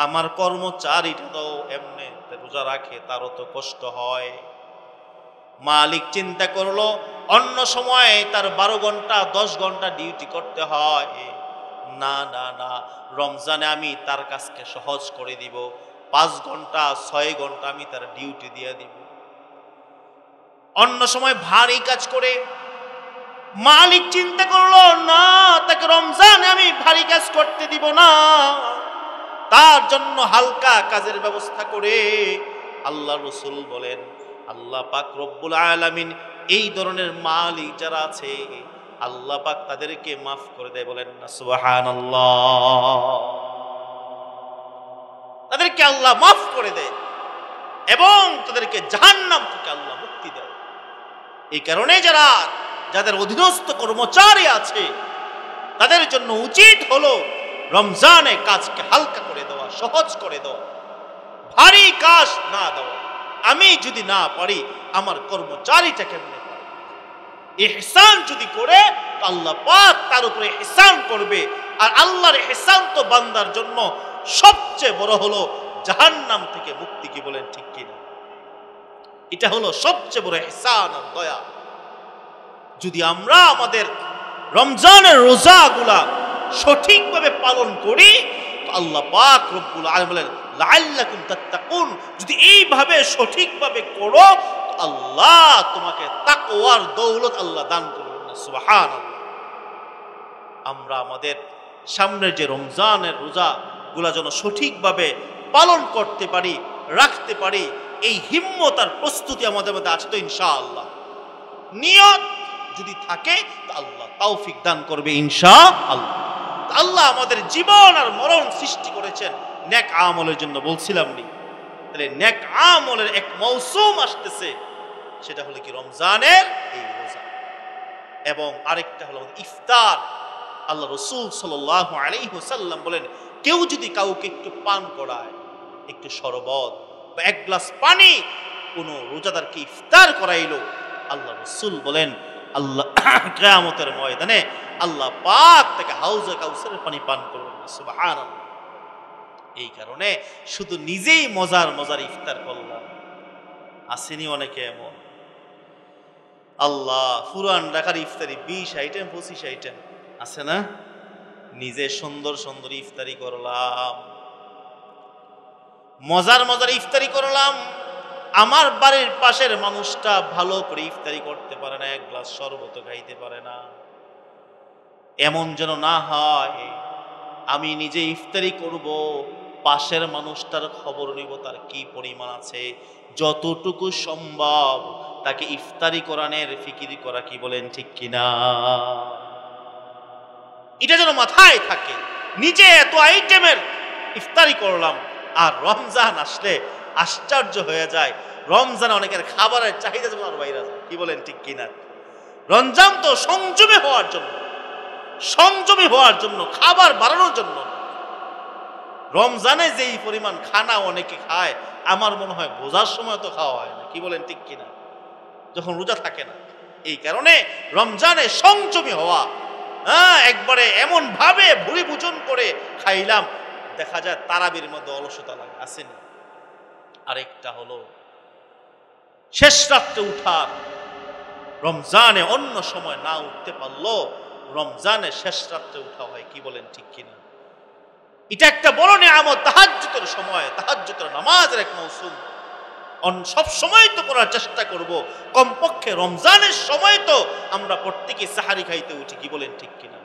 আমার কর্মচারীটা তো এমনি রোজা রাখে, তারও তো কষ্ট হয়। মালিক চিন্তা করলো, অন্য সময় তার 12 ঘন্টা 10 ঘন্টা ডিউটি করতে হয়, না না না, রমজানে আমি তার কাজকে সহজ করে দিব, 5 ঘন্টা 6 ঘন্টা আমি তার ডিউটি দিয়ে দিব। অন্য সময় ভারী কাজ করে, মালিক চিন্তা করলো, না, তাকে রমজানে আমি ভারী কাজ করতে দিব না, তার জন্য হালকা কাজের ব্যবস্থা করে। আল্লাহ রাসূল বলেন, আল্লাহ পাক রব্বুল আলামিন এই ধরনের মালিক যারা আছে, আল্লাহ পাক তাদেরকে মাফ করে দেয়। বলেন না সুবহানাল্লাহ? তাদেরকে আল্লাহ মাফ করে দেয় এবং তাদেরকে জাহান্নাম থেকে আল্লাহ মুক্তি দেয়। এই কারণে যাদের অধীনস্থ কর্মচারী আছে, তাদের জন্য উচিত হলো রমজানে কাজকে হালকা করে দেওয়া, সহজ করে দেওয়া, ভারী কাজ না দেওয়া। আমি যদি না পারি, আমার কর্মচারীটা কেমনে পারে? ইহসান যদি করে, তো আল্লাহ পাক তার উপরে ইহসান করবে। আর আল্লাহর ইহসান তো বান্দার জন্য সবচেয়ে বড় হলো জাহান্নাম থেকে মুক্তি। কি বলেন, ঠিক কিনা? এটা হলো সবচেয়ে বড় ইহসান আর দয়া। যদি আমরা আমাদের রমজানের রোজাগুলা সঠিকভাবে পালন করি, আল্লাহ পাক রব্বুল আলামিন বলেন লাআল্লাকুম তাত্তাকুন, যদি এইভাবে সঠিকভাবে করো তো আল্লাহ তোমাকে তাকওয়ার দৌলত আল্লাহ দান করবেন। সুবহানাল্লাহ। আমরা আমাদের সামনের যে রমজানের রোজা গুলা যেন সঠিকভাবে পালন করতে পারি, রাখতে পারি, এই হিম্মত আর প্রস্তুতি আমাদের মধ্যে আছে তো ইনশাআল্লাহ। নিয়ত যদি থাকে তো আল্লাহ তৌফিক দান করবে ইনশাআল্লাহ। আল্লাহ আমাদের জীবন আর মরণ সৃষ্টি করেছেন নেক আমলের জন্য, বলছিলাম নি। তাহলে নেক আমলের এক মৌসুম আসতেছে, সেটা হলো কি রমজানের এই রোজা, এবং আরেকটা হলো ইফতার। আল্লাহ রাসূল সাল্লাল্লাহু আলাইহি ওয়াসাল্লাম বলেন, কেউ যদি কাউকে একটু পান করায়, একটু শরবত বা এক গ্লাস পানি কোন রোজাদারকে ইফতার করাইলো, আল্লাহ রাসূল বলেন আল্লাহ কিয়ামতের ময়দানে আল্লাহ পাক তাকে হাউজে কাউসারের পানি পান করবেন। সুবহানাল্লাহ। এই কারণে শুধু নিজেই মজার মজার ইফতার করলাম, আসেনি অনেকে এমন, আল্লাহ পুরান ঢাকার ইফতারি 20 আইটেম 25 আইটেম আছে না, নিজে সুন্দর সুন্দর ইফতারি করলাম, মজার মজার ইফতারি করলাম, আমার বাড়ির পাশের মানুষটা ভালো করে ইফতারি করতে পারে না, এক গ্লাস শরবত খাইতে পারে না। এমন যেন না হয় আমি নিজে ইফতারি করব, পাশের মানুষটার খবর নিব তার কি পরিমাণ আছে, যতটুকু সম্ভব তাকে ইফতারি করানোর ফিকির করা, কি বলেন ঠিক কিনা? এটা যেন মাথায় থাকে। নিজে এত আইটেমের ইফতারি করলাম, আর রমজান আসলে আশ্চর্য হয়ে যায়, রমজানে অনেকের খাবারের চাহিদা যেমন আর বাইরে যায়, কি বলেন ঠিক কিনা? রমজান তো সংযমী হওয়ার জন্য, সংযমী হওয়ার জন্য, খাবার বাড়ানোর জন্য। রমজানে যেই পরিমাণ খানা অনেকে খায়, আমার মনে হয় রোজার সময় তো খাওয়া হয় না, কি বলেন ঠিক কিনা? যখন রোজা থাকে না। এই কারণে রমজানে সংযমী হওয়া, একবারে এমন ভাবে ভুরি ভোজন করে খাইলাম, দেখা যায় তারাবির মধ্যে অলসতা লাগে, আসেনি। আরেকটা হলো শেষ রাত্রে উঠার, রমজানে অন্য সময় না উঠতে পারলো, রমজানে শেষ রাত্রে উঠা হয়, কি বলেন ঠিক কিনা? এটা একটা বড় নিয়ামত। তাহাজ্জুদের সময়, তাহাজ্জুদের নামাজের এক মৌসুম, সব সময় তো করার চেষ্টা করব, কমপক্ষে রমজানের সময় তো আমরা প্রত্যেকে সাহারি খাইতে উঠি, কি বলেন ঠিক কিনা?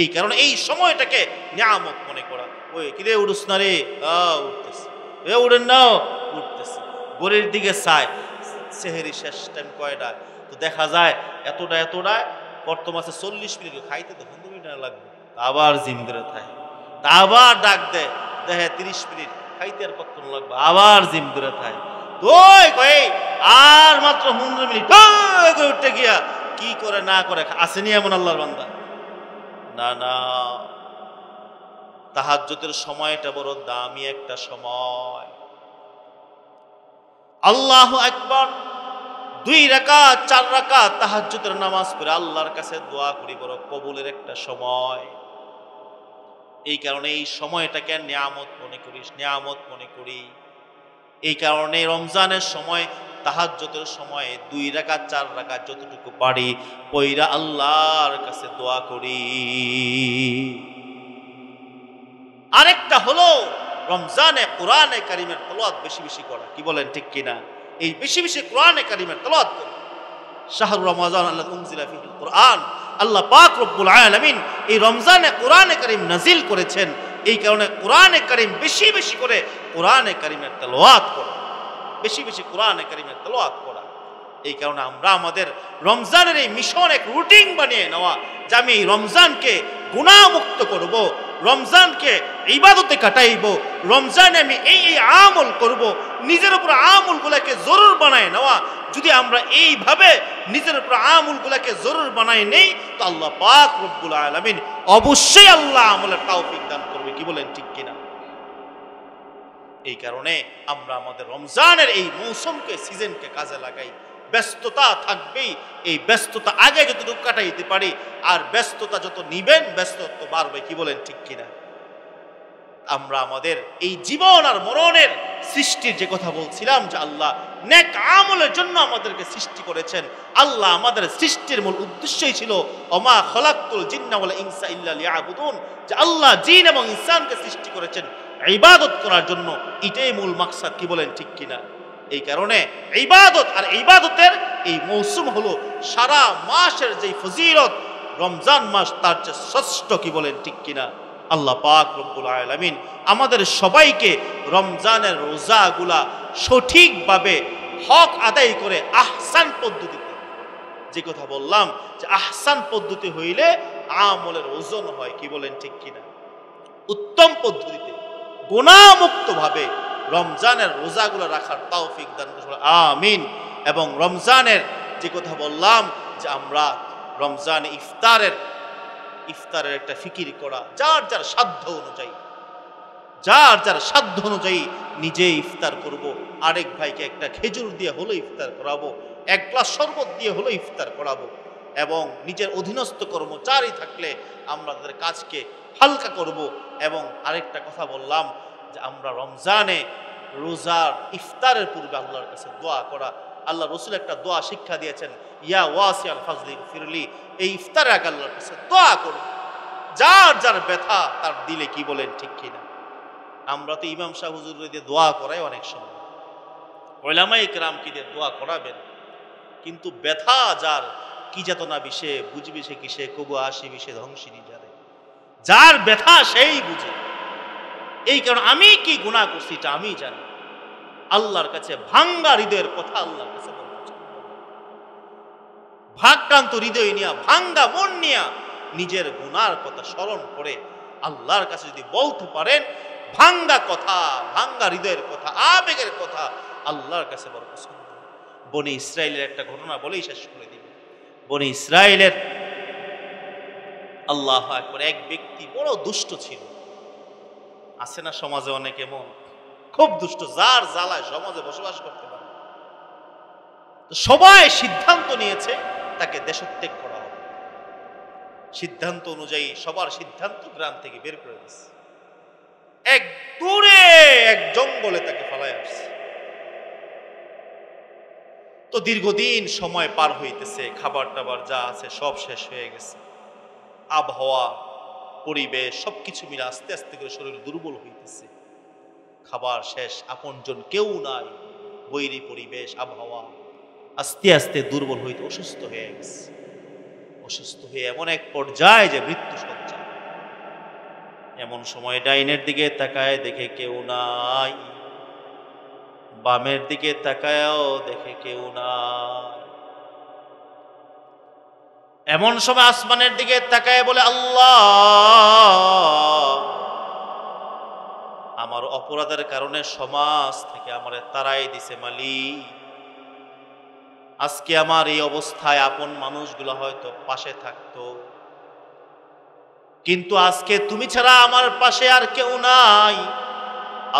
এই কারণে এই সময়টাকে নিয়ামত মনে করা। ওই কিরে উঠুস না রে, উঠতেছে, এ উঠেন না, উঠতেছে, গড়ির দিকে চায়, সেহেরি শেষ টাইম কয়টা, তো দেখা যায় এতটা এতটা, বর্তমানে 40 মিনিট খাইতে তো 15 মিনিট লাগবে, আবার জিম ধরে থাকে, আবার ডাক দেয়, দেখে 30 মিনিট খাইতে আর কতক্ষণ লাগবে, আবার জিম ধরে থাকে, আর মাত্র 15 মিনিট উঠতে গিয়া কি করে না করে, আসেনি এমন আল্লাহর বান্দা? না না, তাহাজ্জুদের সময়টা বড় দামি একটা সময়। আল্লাহু আকবার, 2 রাকাত 4 রাকাত তাহাজ্জুদের নামাজ পড়ে আল্লাহর কাছে দোয়া করি, বড় কবুলের একটা সময়। এই কারণে এই সময়টাকে নিয়ামত মনে করিস, নিয়ামত মনে করি। এই কারণে রমজানের সময়, তাহাজ্জুদের সময় 2 রাকাত 4 রাকাত যতটুকু পারি পইরা আল্লাহর কাছে দোয়া করি। আরেকটা হলো রমজানে কোরআনে কারীমের তেলাওয়াত বেশি বেশি করা, কি বলেন ঠিক কিনা? এই বেশি বেশি কোরআনে কারীমের তেলাওয়াত করি। শাহরু রমাদান আল্লাযী উনজিলা ফীহিল কোরআন, আল্লাহ পাক রব্বুল আলামিন এই রমজানে কোরআনে কারীম নাজিল করেছেন। এই কারণে কোরআনে কারীম বেশি বেশি করে কোরআনে কারীমের তেলাওয়াত করা, বেশি বেশি কোরআনে কারীমের তেলাওয়াত করা। এই কারণে আমরা আমাদের রমজানের এই মিশন এক রুটিন বানিয়ে নেওয়া, যে আমি এই রমজানকে গুনাহমুক্ত করব, রমজানকে ইবাদতে কাটাইব, রমজানে আমি এই এই আমল করব, নিজের উপর আমলগুলোকে জরুর বানায় নেওয়া। যদি আমরা এইভাবে নিজের উপর আমলগুলোকে জরুর বানায় নেই, তো আল্লাহ পাক রব্বুল আলামিন অবশ্যই আল্লাহ আমলের তৌফিক দান করবে, কি বলেন ঠিক কিনা? এই কারণে আমরা আমাদের রমজানের এই মৌসুমকে, সিজনকে কাজে লাগাই। ব্যস্ততা থাকবেই, এই ব্যস্ততা আগে যতটুকু কাটাইতে পারি, আর ব্যস্ততা যত নিবেন ব্যস্ততা বাড়বে, কি বলেন ঠিক কিনা? আমরা আমাদের এই জীবন আর মরণের সৃষ্টির যে কথা বলছিলাম যে আল্লাহ নেক আমলের জন্য আমাদেরকে সৃষ্টি করেছেন। আল্লাহ আমাদের সৃষ্টির মূল উদ্দেশ্যই ছিল ওমা খলাকতুল জিন্না ওয়াল ইনসা ইল্লা লিয়াবুদুন, যে আল্লাহ জিন এবং ইনসানকে সৃষ্টি করেছেন ইবাদত করার জন্য। এটাই মূল মাকসাদ, কি বলেন ঠিক কিনা? এই কারণে ইবাদত আর ইবাদতের এই মৌসুম হলো সারা মাসের যে ফজিলত, রমজান মাস তার চেয়ে শ্রেষ্ঠ, কি বলেন ঠিক কিনা? আল্লাহ পাক রব্বুল আলামিন আমাদের সবাইকে রমজানের রোজাগুলা সঠিকভাবে হক আদায় করে আহসান পদ্ধতিতে, যে কথা বললাম যে আহসান পদ্ধতি হইলে আমলের ওজন হয়, কি বলেন ঠিক কিনা? উত্তম পদ্ধতিতে গুনাহমুক্ত ভাবে রমজানের রোজাগুলো রাখার তৌফিক দান করুন, আমিন। এবং রমজানের যে কথা বললাম যে আমরা রমজানে ইফতারের একটা ফিকির করা, যার যার সাধ্য অনুযায়ী নিজে ইফতার করব, আরেক ভাইকে একটা খেজুর দিয়ে হলো ইফতার করাবো, এক গ্লাস শরবত দিয়ে হলো ইফতার করাবো। এবং নিজের অধীনস্থ কর্মচারী থাকলে আমরা তাদের কাজকে হালকা করব। এবং আরেকটা কথা বললাম যে আমরা রমজানে রোজার ইফতারের পূর্বে আল্লাহর কাছে দোয়া করা। আল্লাহ রসুল একটা দোয়া শিক্ষা দিয়েছেন, ইয়া ওয়াসিআল ফাজলি ফিরলি। এই ইফতারে আগে আল্লাহর কাছে দোয়া করব, যার যার ব্যথা তার দিলে, কি বলেন ঠিক কিনা? আমরা তো ইমাম সাহেব হুজুর দিয়ে দোয়া করাই অনেক সময়, উলামায়ে কেরাম কি দিয়ে দোয়া করাবেন, কিন্তু ব্যথা যার কি যাতনা বিষে বুঝবি সে কিসে, কবু আসি বিষে ধ্বংসিনী যারে, যার ব্যথা সেই বুঝে। এই কারণে আমি কি গুনাহ করছি এটা আমি জানি। আল্লাহর কাছে ভাঙ্গা হৃদয়ের কথা আল্লাহর কাছে বলতে, ভারাক্রান্ত হৃদয় নিয়া, ভাঙ্গা মন নিয়া নিজের গুনার কথা স্মরণ করে আল্লাহর কাছে যদি বলতে পারেন, ভাঙ্গা কথা, ভাঙ্গা হৃদয়ের কথা, আবেগের কথা আল্লাহর কাছে বড় পছন্দ। বনি ইসরাইলের একটা ঘটনা বলেই শেষ করে দিবে। বনি ইসরাইলের আল্লাহু আকবার, এক ব্যক্তি বড় দুষ্ট ছিল। আছে না সমাজে অনেক এমন, খুব দুষ্ট, যার জ্বালায় সমাজে বসবাস করতে পারে। তো সবাই সিদ্ধান্ত নিয়েছে তাকে দেশত্যাগ করা হবে। সিদ্ধান্ত অনুযায়ী সবার সিদ্ধান্ত গ্রাম থেকে বের করে দিচ্ছে, এক দূরে এক জঙ্গলে তাকে ফেলায় আসছে। তো দীর্ঘদিন সময় পার হইতেছে, খাবার টাবার যা আছে সব শেষ হয়ে গেছে, আবহাওয়া পরিবেশ সবকিছু মিলে আস্তে আস্তে করে শরীর দুর্বল হইতেছে। খাবার শেষ, আপনজন কেউ নাই, বৈরী পরিবেশ, আবহাওয়া, আস্তে আস্তে দুর্বল হইতে অসুস্থ হয়ে গেছে। অসুস্থ হয়ে এমন এক পর্যায়ে যে মৃত্যু সজ্জা। এমন সময় ডাইনের দিকে তাকায়, দেখে কেউ নাই, বামের দিকে তাকায়ও দেখে কেউ নাই। এমন সময় আসমানের দিকে তাকায় বলে, আল্লাহ, আমার অপরাধের কারণে সমাজ থেকে আমারে তাড়াই দিছে মালিক। আজকে আমার এই অবস্থায় আপন মানুষগুলো হয়তো পাশে থাকতো, কিন্তু আজকে তুমি ছাড়া আমার পাশে আর কেউ নাই।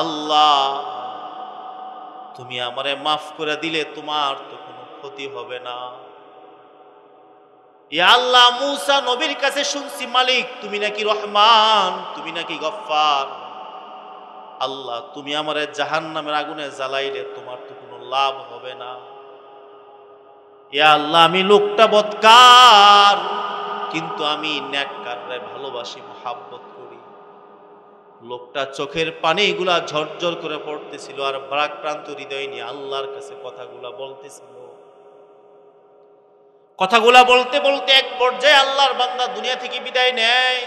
আল্লাহ, তুমি আমারে মাফ করে দিলে তোমার তো কোনো ক্ষতি হবে না। ইয়া আল্লাহ, মূসা নবীর কাছে শুনছি মালিক তুমি নাকি রহমান, তুমি নাকি গফফার। আল্লাহ, তুমি আমারে জাহান্নামের আগুনে জ্বালাইলে তোমার তো কোনো লাভ হবে না। ইয়া আল্লাহ, আমি লোকটা বদকার, কিন্তু আমি নেককাররে ভালোবাসি, মহাব্বত করি। লোকটা চোখের পানিগুলা ঝরঝর করে পড়তেছিল আর ভারাক্রান্ত হৃদয় নিয়ে আল্লাহর কাছে কথাগুলা বলতেছিল। কথাগুলা বলতে বলতে এক পর্যায়ে আল্লাহর বান্দা দুনিয়া থেকে বিদায় নেয়।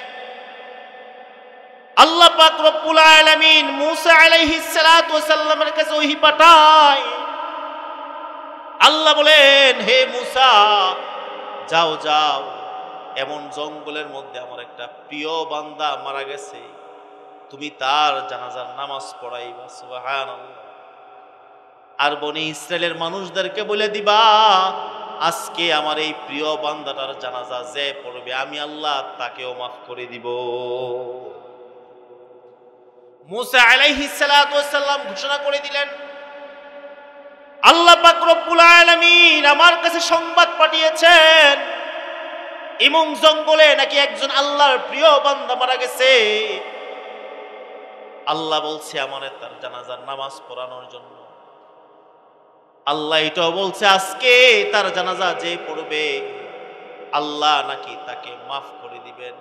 আল্লাহ পাক রব্বুল আলামিন মূসা আলাইহিস সালাতু ওয়াস সালামের কাছে ওহী পাঠায়। আল্লাহ বলেন, হে মূসা, যাও যাও, এমন জঙ্গলের মধ্যে আমার একটা প্রিয় বান্দা মারা গেছে, তুমি তার জানাজার নামাজ পড়াইবা। সুবহানাল্লাহ। আর বনি ইসরায়েলের মানুষদেরকে বলে দিবা, আজকে আমার এই প্রিয় বান্দাটার জানাজা যে পড়বে আমি আল্লাহ তাকেও মাফ করে দিব। মূসা আলাইহিস সালাতু ওয়াস সালাম ঘোষণা করে দিলেন, আল্লাহ পাক রব্বুল আলামিন আমার কাছে সংবাদ পাঠিয়েছেন, এমন জঙ্গলে নাকি একজন আল্লাহর প্রিয় বান্দা মারা গেছে। আল্লাহ বলছে আমারে তার জানাজার নামাজ পড়ানোর জন্য। আল্লাহ এটাও বলছে আজকে তার জানাজা যে পড়বে আল্লাহ নাকি তাকে মাফ করে দিবেন।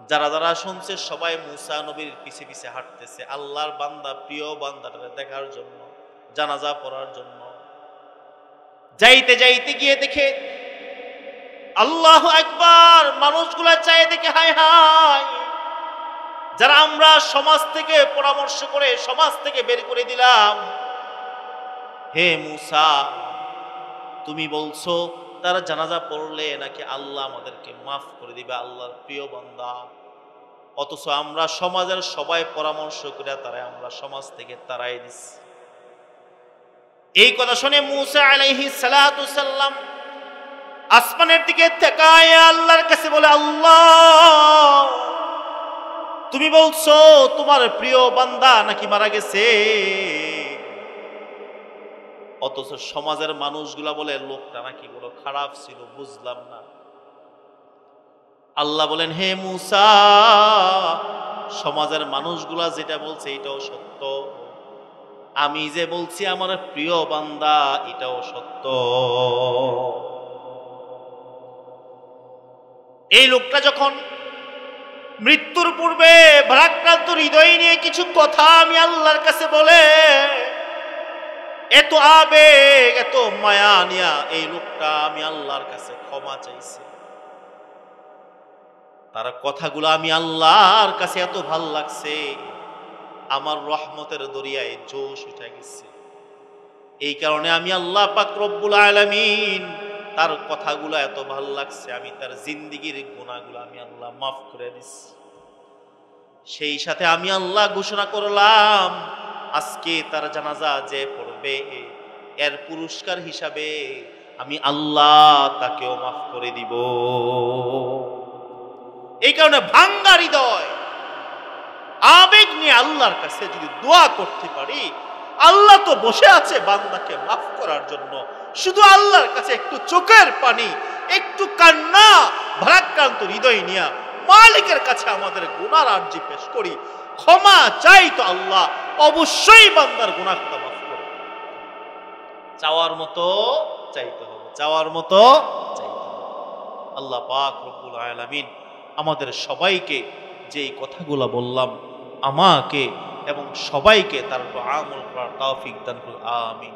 যারা যারা শুনছে সবাই মুসা নবীর পিছে পিছে হাঁটতেছে আল্লাহর বান্দা, প্রিয় বান্দাটাকে দেখার জন্য, জানাজা পড়ার জন্য। যাইতে যাইতে গিয়ে দেখে আল্লাহু আকবার, মানুষগুলা চাই দেখে হায় হায়, যারা আমরা সমাজ থেকে পরামর্শ করে সমাজ থেকে বের করে দিলাম, হে মুসা তুমি বলছো তারা জানাজা পড়লে নাকি আল্লাহ আমাদেরকে মাফ করে দিবে, আল্লাহর প্রিয় বান্দা, অথচ আমরা সমাজের সবাই পরামর্শ করে তারা আমরা সমাজ থেকে তাড়াই দিচ্ছি। এই কথা শুনে মুসা আলাইহিস সালাতু সাল্লাম আসমানের দিকে তাকায় আল্লাহর কাছে বলে, আল্লাহ তুমি বলছো তোমার প্রিয় বান্দা নাকি মারা গেছে, অথচ সমাজের মানুষগুলা বলে লোকটা নাকি বলো খারাপ ছিল, বুঝলাম না। আল্লাহ বলেন, হে মুসা সমাজের মানুষগুলা যেটা বলছে এটাও সত্য, আমি যে বলছি আমার প্রিয় বান্দা এটাও সত্য। এই লোকটা যখন মৃত্যুর পূর্বে ভারাক্রান্ত হৃদয় নিয়ে কিছু কথা আমি আল্লাহর কাছে বলে, এত আবেগ এত মায়া নিয়া এই লোকটা আমি আল্লাহর কাছে ক্ষমা চাইছে, তার কথাগুলো আমি আল্লাহর কাছে এত ভাল লাগছে, আমার রহমতের দরিয়ায় জোশ উঠে গেছে। এই কারণে আমি আল্লাহ পাক রব্বুল আলামিন তার কথাগুলো এত ভাল লাগছে, আমি তার জিন্দেগীর গুনাহগুলো আমি আল্লাহ মাফ করে দিচ্ছি। সেই সাথে আমি আল্লাহ ঘোষণা করলাম আজকে তার জানাজা যে পড়বে এর পুরস্কার হিসাবে আমি আল্লাহ তাকেও মাফ করে দিব। এই কারণে ভাঙ্গা হৃদয় আবেগ নিয়ে আল্লাহর কাছে যদি দোয়া করতে পারি, আল্লাহ তো বসে আছে বান্দাকে মাফ করার জন্য। শুধু আল্লাহর কাছে একটু চোখের পানি, একটু কান্না, ভারাক্রান্ত হৃদয় নিয়ে মালিকের কাছে আমাদের গুনার আরজি পেশ করি, ক্ষমা চাই, তো আল্লাহ অবশ্যই বান্দার গুনাহটা মাফ করে। চাওয়ার মতো চাইতে হবে, চাওয়ার মতো চাইতে হবে। আল্লাহ পাক রব্বুল আলামিন আমাদের সবাইকে যেই কথাগুলো বললাম আমাকে এবং সবাইকে তার উপর আমল করার তৌফিক দান করুন। আমিন।